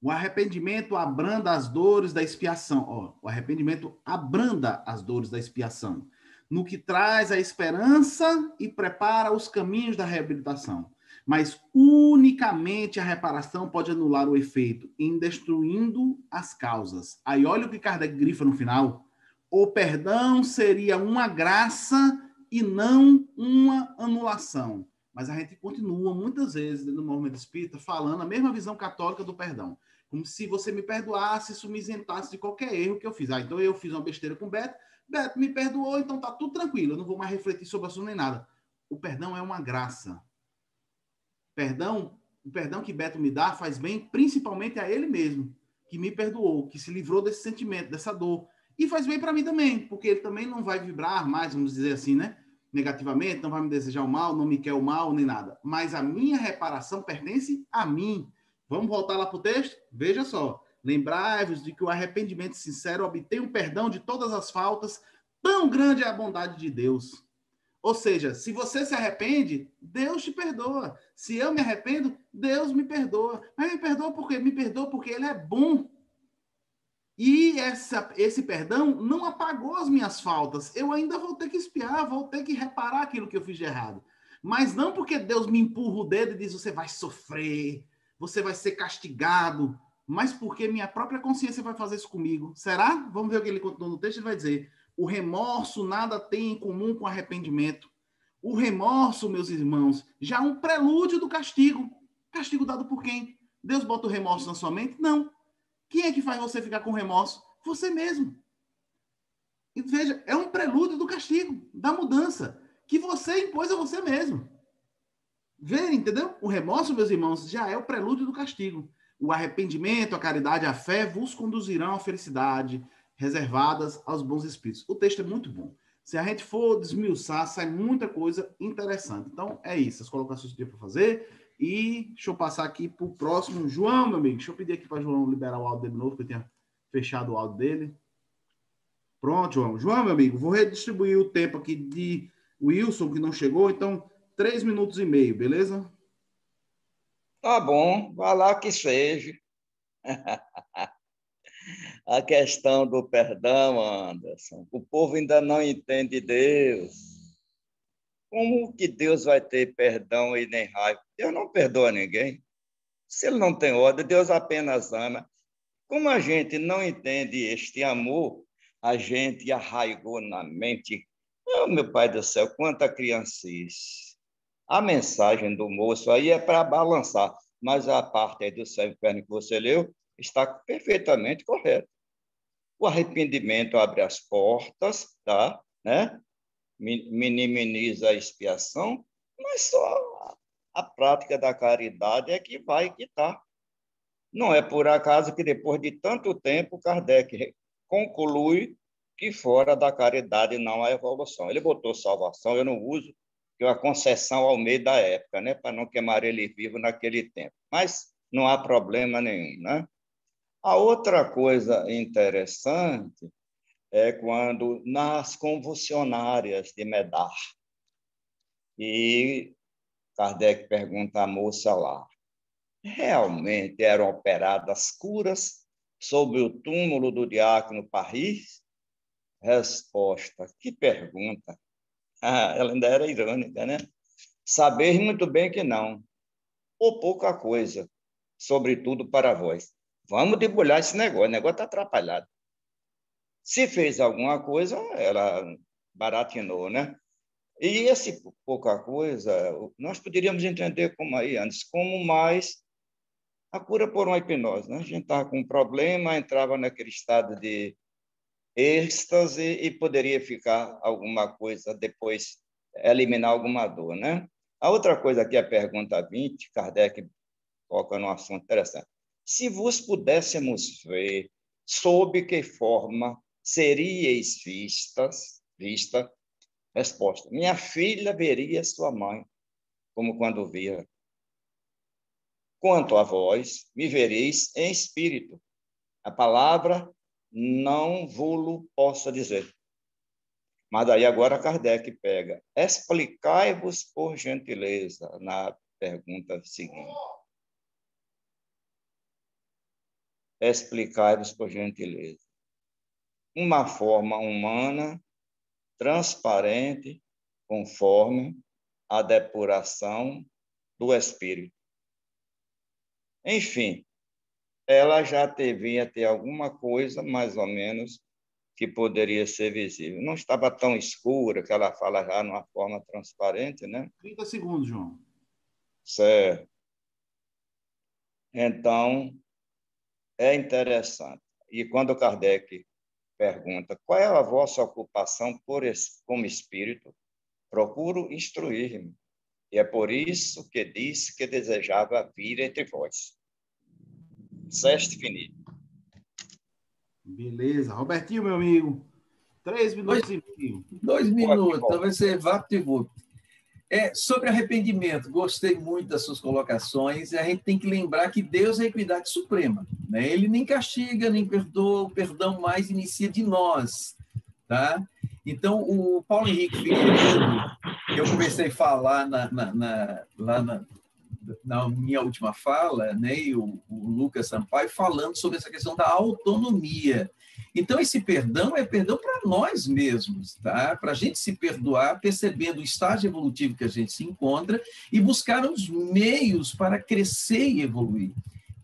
O arrependimento abranda as dores da expiação. O arrependimento abranda as dores da expiação, no que traz a esperança e prepara os caminhos da reabilitação. Mas unicamente a reparação pode anular o efeito, em destruindo as causas. Aí olha o que Kardec grifa no final. O perdão seria uma graça e não uma anulação. Mas a gente continua, muitas vezes, no movimento espírita, falando a mesma visão católica do perdão. Como se você me perdoasse, isso me isentasse de qualquer erro que eu fiz. Então eu fiz uma besteira com o Beto, Beto me perdoou, então tá tudo tranquilo, eu não vou mais refletir sobre o assunto nem nada. O perdão é uma graça. O perdão que Beto me dá faz bem principalmente a ele mesmo, que me perdoou, que se livrou desse sentimento, dessa dor. E faz bem para mim também, porque ele também não vai vibrar mais, vamos dizer assim, né? Negativamente, não vai me desejar o mal, não me quer o mal, nem nada. Mas a minha reparação pertence a mim. Vamos voltar lá para o texto? Veja só. Lembrai-vos de que o arrependimento sincero obtém um perdão de todas as faltas, tão grande é a bondade de Deus. Ou seja, se você se arrepende, Deus te perdoa. Se eu me arrependo, Deus me perdoa. Mas me perdoa por quê? Me perdoa porque Ele é bom. E esse perdão não apagou as minhas faltas. Eu ainda vou ter que expiar, vou ter que reparar aquilo que eu fiz de errado. Mas não porque Deus me empurra o dedo e diz, você vai sofrer, você vai ser castigado, mas porque minha própria consciência vai fazer isso comigo. Será? Vamos ver o que ele continua no texto. Ele vai dizer, o remorso nada tem em comum com arrependimento. O remorso, meus irmãos, já é um prelúdio do castigo. Castigo dado por quem? Deus bota o remorso na sua mente? Não. Quem é que faz você ficar com remorso? Você mesmo. E veja, é um prelúdio do castigo, da mudança, que você impôs a você mesmo. Vê, entendeu? O remorso, meus irmãos, já é o prelúdio do castigo. O arrependimento, a caridade, a fé vos conduzirão à felicidade, reservadas aos bons espíritos. O texto é muito bom. Se a gente for desmiuçar, sai muita coisa interessante. Então, é isso. As colocações que eu tinha para fazer. E deixa eu passar aqui para o próximo. João, meu amigo. Deixa eu pedir aqui para o João liberar o áudio dele de novo, que eu tinha fechado o áudio dele. Pronto, João. João, meu amigo, vou redistribuir o tempo aqui de Wilson, que não chegou. Então, 3 minutos e meio, beleza? Tá bom, vai lá que seja. A questão do perdão, Anderson. O povo ainda não entende Deus. Como que Deus vai ter perdão e nem raiva? Deus não perdoa ninguém. Se ele não tem ódio, Deus apenas ama. Como a gente não entende este amor, a gente arraigou na mente. Oh, meu Pai do céu, quanta criancice. A mensagem do moço aí é para balançar, mas a parte aí do céu e inferno que você leu está perfeitamente correta. O arrependimento abre as portas, tá? Né? Minimiza a expiação, mas só a prática da caridade é que vai quitar. Não é por acaso que depois de tanto tempo Kardec conclui que fora da caridade não há evolução. Ele botou salvação, eu não uso, que é uma concessão ao meio da época, né, para não queimar ele vivo naquele tempo. Mas não há problema nenhum, né? A outra coisa interessante é quando nas convulsionárias de Medar, e Kardec pergunta à moça lá, realmente eram operadas curas sobre o túmulo do diácono Parris? Resposta, que pergunta. Ela ainda era irônica, né? Saber muito bem que não, ou pouca coisa, sobretudo para vós. Vamos debulhar esse negócio, o negócio está atrapalhado. Se fez alguma coisa, ela baratinou, né? E esse pouca coisa, nós poderíamos entender como aí antes, como mais a cura por uma hipnose, né? A gente estava com um problema, entrava naquele estado de êxtase e poderia ficar alguma coisa depois, eliminar alguma dor, né? A outra coisa aqui, a pergunta 20, Kardec toca num assunto interessante. se vos pudéssemos ver, sob que forma seríeis vista, resposta, minha filha veria sua mãe, como quando via. Quanto a vós, me vereis em espírito. A palavra não vou-lo posso dizer. Mas daí agora Kardec pega, explicai-vos por gentileza, na pergunta seguinte. Explicai-vos por gentileza. Uma forma humana, transparente, conforme a depuração do espírito. Enfim, ela já devia ter alguma coisa, mais ou menos, que poderia ser visível. Não estava tão escura, que ela fala já numa forma transparente, né? 30 segundos, João. Certo. Então, é interessante. E quando Kardec pergunta qual é a vossa ocupação como espírito, procuro instruir-me. E é por isso que disse que desejava vir entre vós. Sexto finito. Beleza. Robertinho, meu amigo. 3 minutos e meio. 2 minutos, então vai ser vapt-vupt. Sobre arrependimento, gostei muito das suas colocações, e a gente tem que lembrar que Deus é a equidade suprema, né? Ele nem castiga, nem perdoa, o perdão mais inicia de nós, tá? Então, o Paulo Henrique Figueiredo, que eu comecei a falar lá na minha última fala, né, e o Lucas Sampaio falando sobre essa questão da autonomia. Então, esse perdão é perdão para nós mesmos, tá? Para a gente se perdoar, percebendo o estágio evolutivo que a gente se encontra e buscar os meios para crescer e evoluir.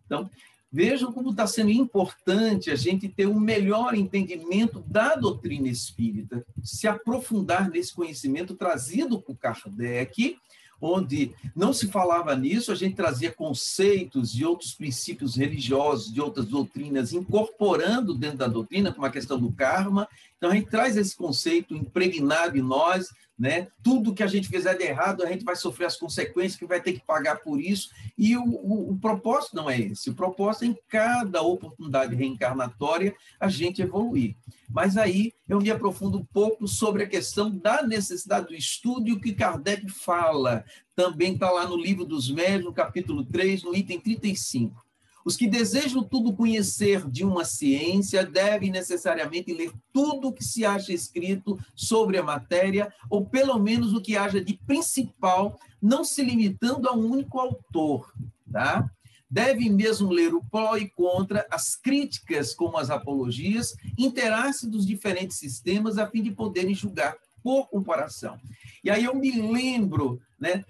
Então, vejam como está sendo importante a gente ter um melhor entendimento da doutrina espírita, se aprofundar nesse conhecimento trazido por Kardec, onde não se falava nisso, a gente trazia conceitos de outros princípios religiosos, de outras doutrinas, incorporando dentro da doutrina, como a questão do karma. Então, a gente traz esse conceito impregnado em nós, né? Tudo que a gente fizer de errado, a gente vai sofrer as consequências, que vai ter que pagar por isso. E o propósito não é esse. O propósito é, em cada oportunidade reencarnatória, a gente evoluir. Mas aí eu me aprofundo um pouco sobre a questão da necessidade do estudo, e o que Kardec fala. Também está lá no Livro dos Médiuns, no capítulo 3, no item 35. Os que desejam tudo conhecer de uma ciência devem necessariamente ler tudo o que se acha escrito sobre a matéria, ou pelo menos o que haja de principal, não se limitando a um único autor, tá? Devem mesmo ler o pró e contra, as críticas como as apologias, interar-se dos diferentes sistemas a fim de poderem julgar por comparação. E aí eu me lembro, né,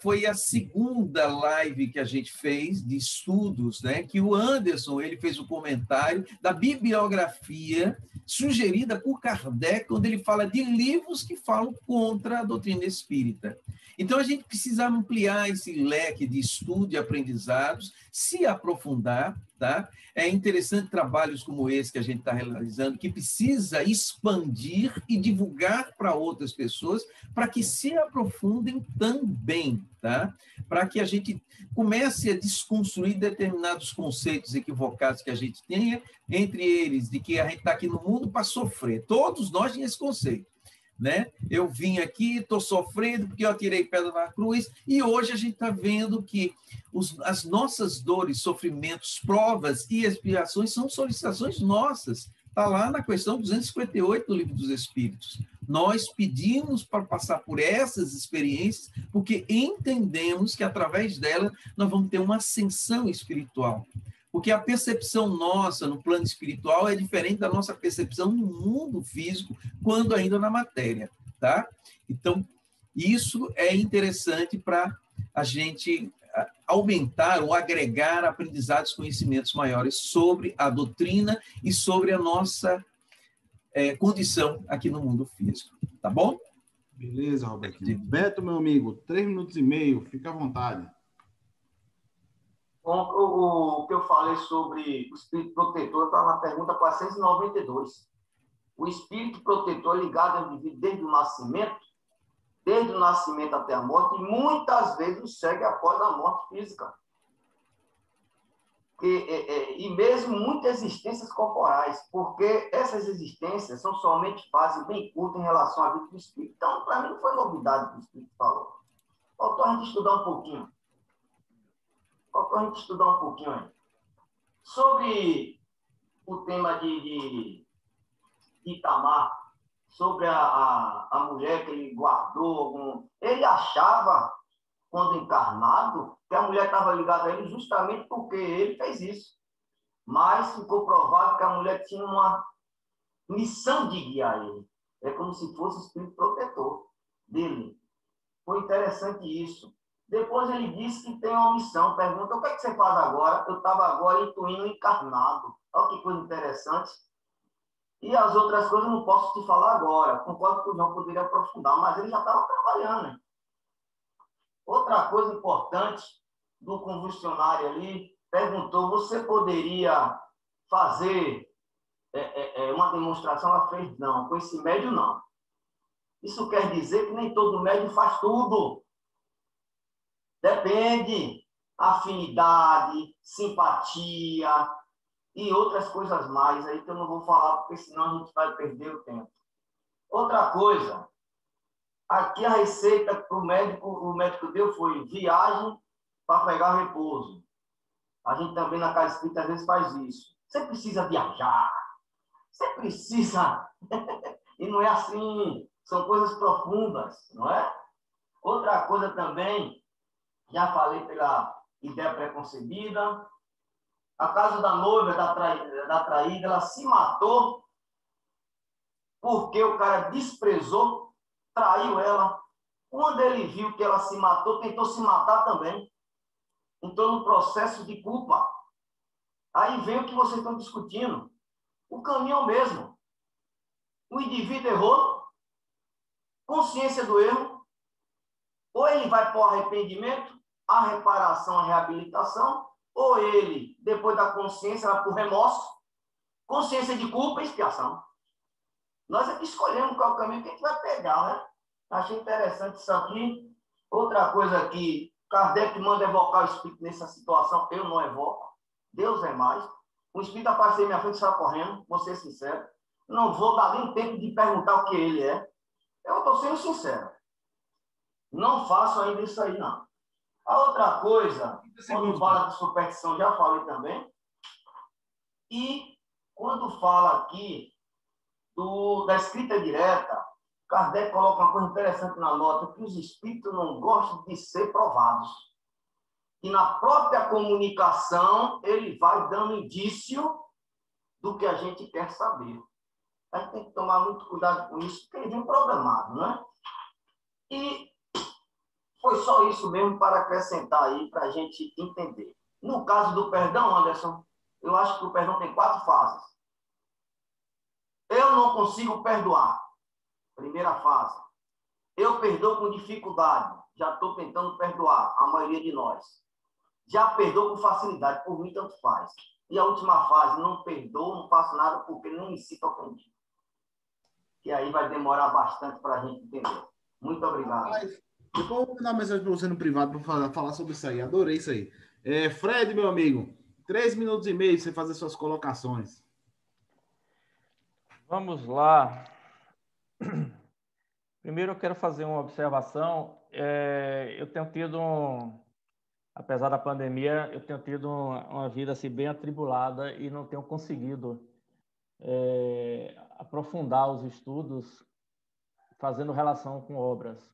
foi a segunda live que a gente fez de estudos, né, que o Anderson, ele fez o comentário da bibliografia sugerida por Kardec, onde ele fala de livros que falam contra a doutrina espírita. Então, a gente precisa ampliar esse leque de estudo e aprendizados, se aprofundar, tá? É interessante trabalhos como esse que a gente está realizando, que precisa expandir e divulgar para outras pessoas, para que se aprofundem também, tá? Para que a gente comece a desconstruir determinados conceitos equivocados que a gente tenha, entre eles, de que a gente está aqui no mundo para sofrer. Todos nós temos esse conceito, né? Eu vim aqui, estou sofrendo porque eu atirei pedra na cruz, e hoje a gente está vendo que as nossas dores, sofrimentos, provas e expiações são solicitações nossas. Está lá na questão 258 do Livro dos Espíritos. Nós pedimos para passar por essas experiências porque entendemos que, através dela, nós vamos ter uma ascensão espiritual. Porque a percepção nossa no plano espiritual é diferente da nossa percepção no mundo físico, quando ainda na matéria, tá? Então, isso é interessante para a gente aumentar ou agregar aprendizados, conhecimentos maiores sobre a doutrina e sobre a nossa condição aqui no mundo físico, tá bom? Beleza, Robertinho. Beto, meu amigo, 3 minutos e meio, fica à vontade. O que eu falei sobre o espírito protetor está na pergunta 492. O espírito protetor é ligado ao indivíduo desde o nascimento até a morte, e muitas vezes o segue após a morte física. e mesmo muitas existências corporais, porque essas existências são somente fase bem curta em relação à vida do Espírito. Então, para mim, não foi novidade o que o Espírito falou. Faltou a gente estudar um pouquinho. Aí. Sobre o tema de Itamar, sobre a mulher que ele guardou, ele achava, quando encarnado, que a mulher estava ligada a ele justamente porque ele fez isso. Mas ficou provado que a mulher tinha uma missão de guiar ele. É como se fosse o espírito protetor dele. Foi interessante isso. Depois ele disse que tem uma missão. Pergunta, o que é que você faz agora? Eu estava agora intuindo encarnado. Olha que coisa interessante. E as outras coisas eu não posso te falar agora. Concordo que o João poderia aprofundar, mas ele já estava trabalhando. Né? Outra coisa importante do convulsionário ali, perguntou, você poderia fazer uma demonstração? Ela fez, não. Com esse médium, não. Isso quer dizer que nem todo médium faz tudo. Depende. Afinidade, simpatia e outras coisas mais aí que eu não vou falar, porque senão a gente vai perder o tempo. Outra coisa, aqui a receita para o médico deu foi viagem para pegar repouso. A gente também na casa espírita às vezes faz isso. Você precisa viajar. Você precisa... E não é assim. São coisas profundas, não é? Outra coisa também, já falei pela ideia preconcebida, a casa da noiva, da traída, ela se matou porque o cara desprezou, traiu ela. Quando ele viu que ela se matou, tentou se matar também. Entrou no processo de culpa. Aí vem o que vocês estão discutindo. O caminho é o mesmo. O indivíduo errou, consciência do erro, ou ele vai para o arrependimento, a reparação, a reabilitação, ou ele, depois da consciência, vai para o remorso, consciência de culpa e expiação. Nós aqui escolhemos qual é o caminho que a gente vai pegar, né? Achei interessante isso aqui. Outra coisa que Kardec manda evocar o espírito nessa situação, eu não evoco. Deus é mais. O espírito apareceu em minha frente e saiu correndo, vou ser sincero. Não vou dar nem tempo de perguntar o que ele é. Eu estou sendo sincero. Não faço ainda isso aí, não. A outra coisa, quando fala de superstição, já falei também. E quando fala aqui da escrita direta, Kardec coloca uma coisa interessante na nota, que os espíritos não gostam de ser provados. E na própria comunicação, ele vai dando indício do que a gente quer saber. A gente tem que tomar muito cuidado com isso, porque ele vem programado, né? E foi só isso mesmo para acrescentar aí, para a gente entender. No caso do perdão, Anderson, eu acho que o perdão tem 4 fases. Eu não consigo perdoar. Primeira fase. Eu perdoo com dificuldade. Já estou tentando perdoar, a maioria de nós. Já perdoo com facilidade, por mim tanto faz. E a última fase, não perdoo, não faço nada porque não me sinto ofendido. Que aí vai demorar bastante para a gente entender. Muito obrigado. Depois eu vou mandar uma mensagem para você no privado para falar sobre isso aí. Adorei isso aí. Fred, meu amigo, 3 minutos e meio para você fazer suas colocações. Vamos lá. Primeiro eu quero fazer uma observação. Eu tenho tido, apesar da pandemia, eu tenho tido uma vida assim, bem atribulada e não tenho conseguido aprofundar os estudos fazendo relação com obras.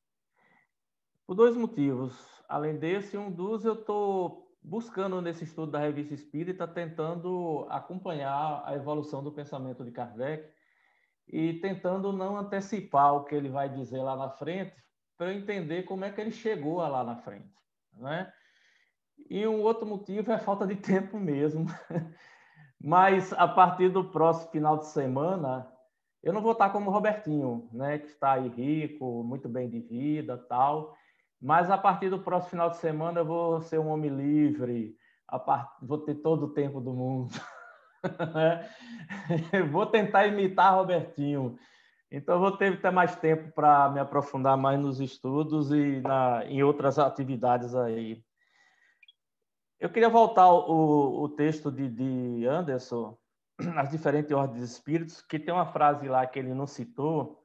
Por 2 motivos. Além desse, um dos eu estou buscando nesse estudo da Revista Espírita, tentando acompanhar a evolução do pensamento de Kardec e tentando não antecipar o que ele vai dizer lá na frente, para eu entender como é que ele chegou lá na frente, né? E um outro motivo é a falta de tempo mesmo. Mas a partir do próximo final de semana, eu não vou estar como o Robertinho, né, que está aí rico, muito bem de vida, tal. Mas a partir do próximo final de semana eu vou ser um homem livre, vou ter todo o tempo do mundo. Vou tentar imitar Robertinho. Então, vou ter mais tempo para me aprofundar mais nos estudos e em outras atividades aí. Eu queria voltar ao texto de Anderson, as diferentes ordens de espíritos, que tem uma frase lá que ele não citou,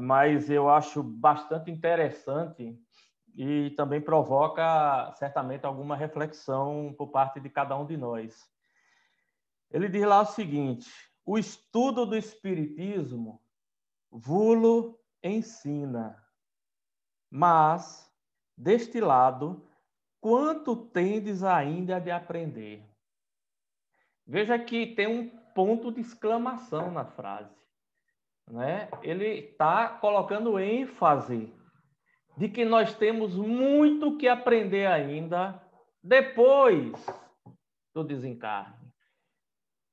mas eu acho bastante interessante e também provoca certamente alguma reflexão por parte de cada um de nós. Ele diz lá o seguinte: o estudo do espiritismo vulo ensina, mas deste lado quanto tendes ainda de aprender? Veja que tem um ponto de exclamação na frase, né? Ele está colocando ênfase de que nós temos muito que aprender ainda depois do desencarne.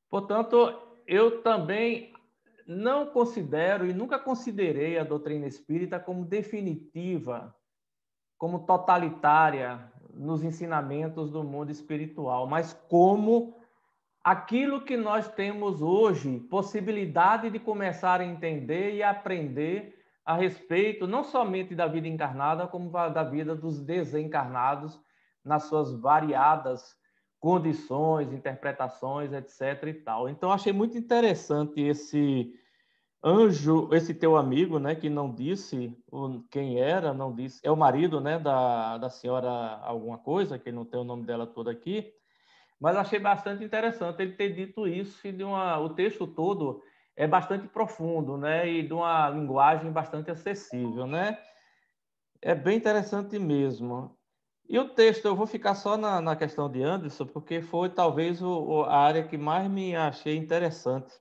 Portanto, eu também não considero e nunca considerei a doutrina espírita como definitiva, como totalitária nos ensinamentos do mundo espiritual, mas como aquilo que nós temos hoje, possibilidade de começar a entender e aprender a respeito não somente da vida encarnada, como da vida dos desencarnados, nas suas variadas condições, interpretações, etc. e tal. Então, achei muito interessante esse anjo, esse teu amigo, né, que não disse quem era, não disse, é o marido, né, da senhora alguma coisa, que não tem o nome dela todo aqui, mas achei bastante interessante ele ter dito isso, e o texto todo é bastante profundo, né, e de uma linguagem bastante acessível, né? É bem interessante mesmo. E o texto, eu vou ficar só na questão de Anderson, porque foi talvez a área que mais me achei interessante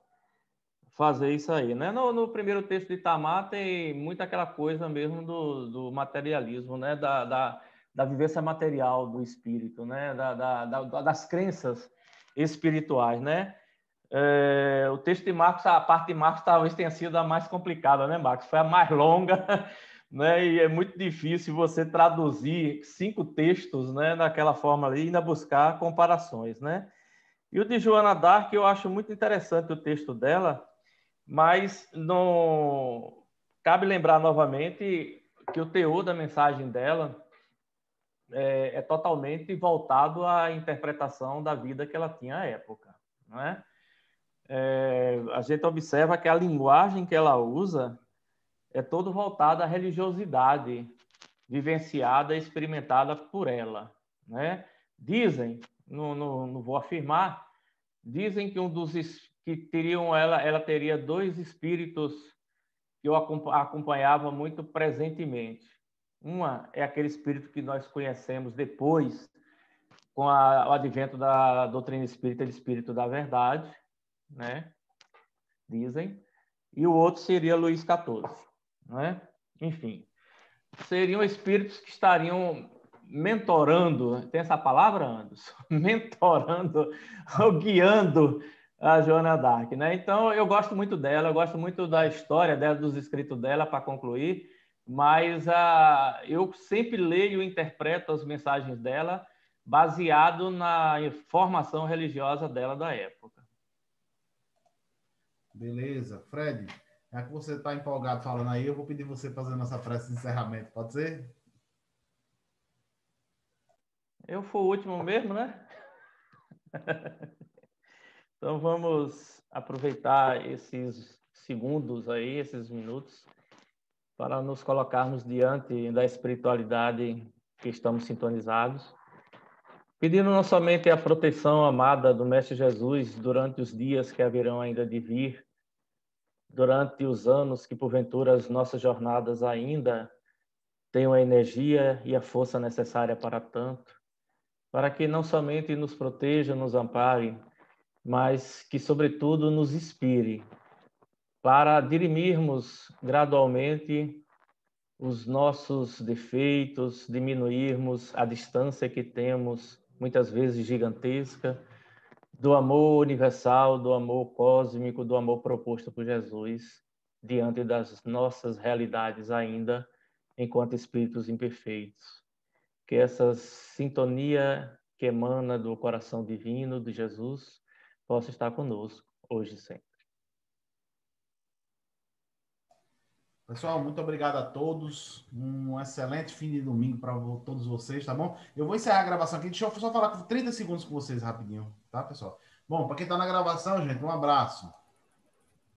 fazer isso aí, né? No primeiro texto de Itamar tem muito aquela coisa mesmo do materialismo, né? Da vivência material do espírito, né? Das crenças espirituais, né? O texto de Marcos, a parte de Marcos talvez tenha sido a mais complicada, né, Marcos? Foi a mais longa, né? E é muito difícil você traduzir 5 textos, né? Daquela forma ali e ainda buscar comparações, né? E o de Joana d'Arc, eu acho muito interessante o texto dela, mas não cabe lembrar novamente que o teor da mensagem dela é totalmente voltado à interpretação da vida que ela tinha à época, não é? A gente observa que a linguagem que ela usa é todo voltada à religiosidade vivenciada e experimentada por ela, né? Dizem, não vou afirmar, dizem que que teriam ela teria 2 espíritos que eu acompanhava muito presentemente. Uma é aquele espírito que nós conhecemos depois, com o advento da doutrina espírita de espírito da verdade, né? Dizem. E o outro seria Luís XIV, né? Enfim, seriam espíritos que estariam mentorando, tem essa palavra, Anderson? Mentorando ou guiando a Joana d'Arc, né? Então, eu gosto muito dela, eu gosto muito da história dela, dos escritos dela, para concluir, mas eu sempre leio e interpreto as mensagens dela baseado na formação religiosa dela da época. Beleza. Fred, já que você está empolgado falando aí, eu vou pedir você fazer nossa prece de encerramento, pode ser? Eu fui o último mesmo, né? Então vamos aproveitar esses segundos aí, esses minutos, para nos colocarmos diante da espiritualidade que estamos sintonizados, pedindo não somente a proteção amada do Mestre Jesus durante os dias que haverão ainda de vir, durante os anos que porventura as nossas jornadas ainda tenham a energia e a força necessária para tanto, para que não somente nos proteja, nos ampare, mas que, sobretudo, nos inspire para dirimirmos gradualmente os nossos defeitos, diminuirmos a distância que temos, muitas vezes gigantesca, do amor universal, do amor cósmico, do amor proposto por Jesus, diante das nossas realidades ainda, enquanto espíritos imperfeitos. Que essa sintonia que emana do coração divino de Jesus possa estar conosco, hoje e sempre. Pessoal, muito obrigado a todos. Um excelente fim de domingo para todos vocês, tá bom? Eu vou encerrar a gravação aqui. Deixa eu só falar com 30 segundos com vocês rapidinho, tá, pessoal? Bom, para quem está na gravação, gente, um abraço.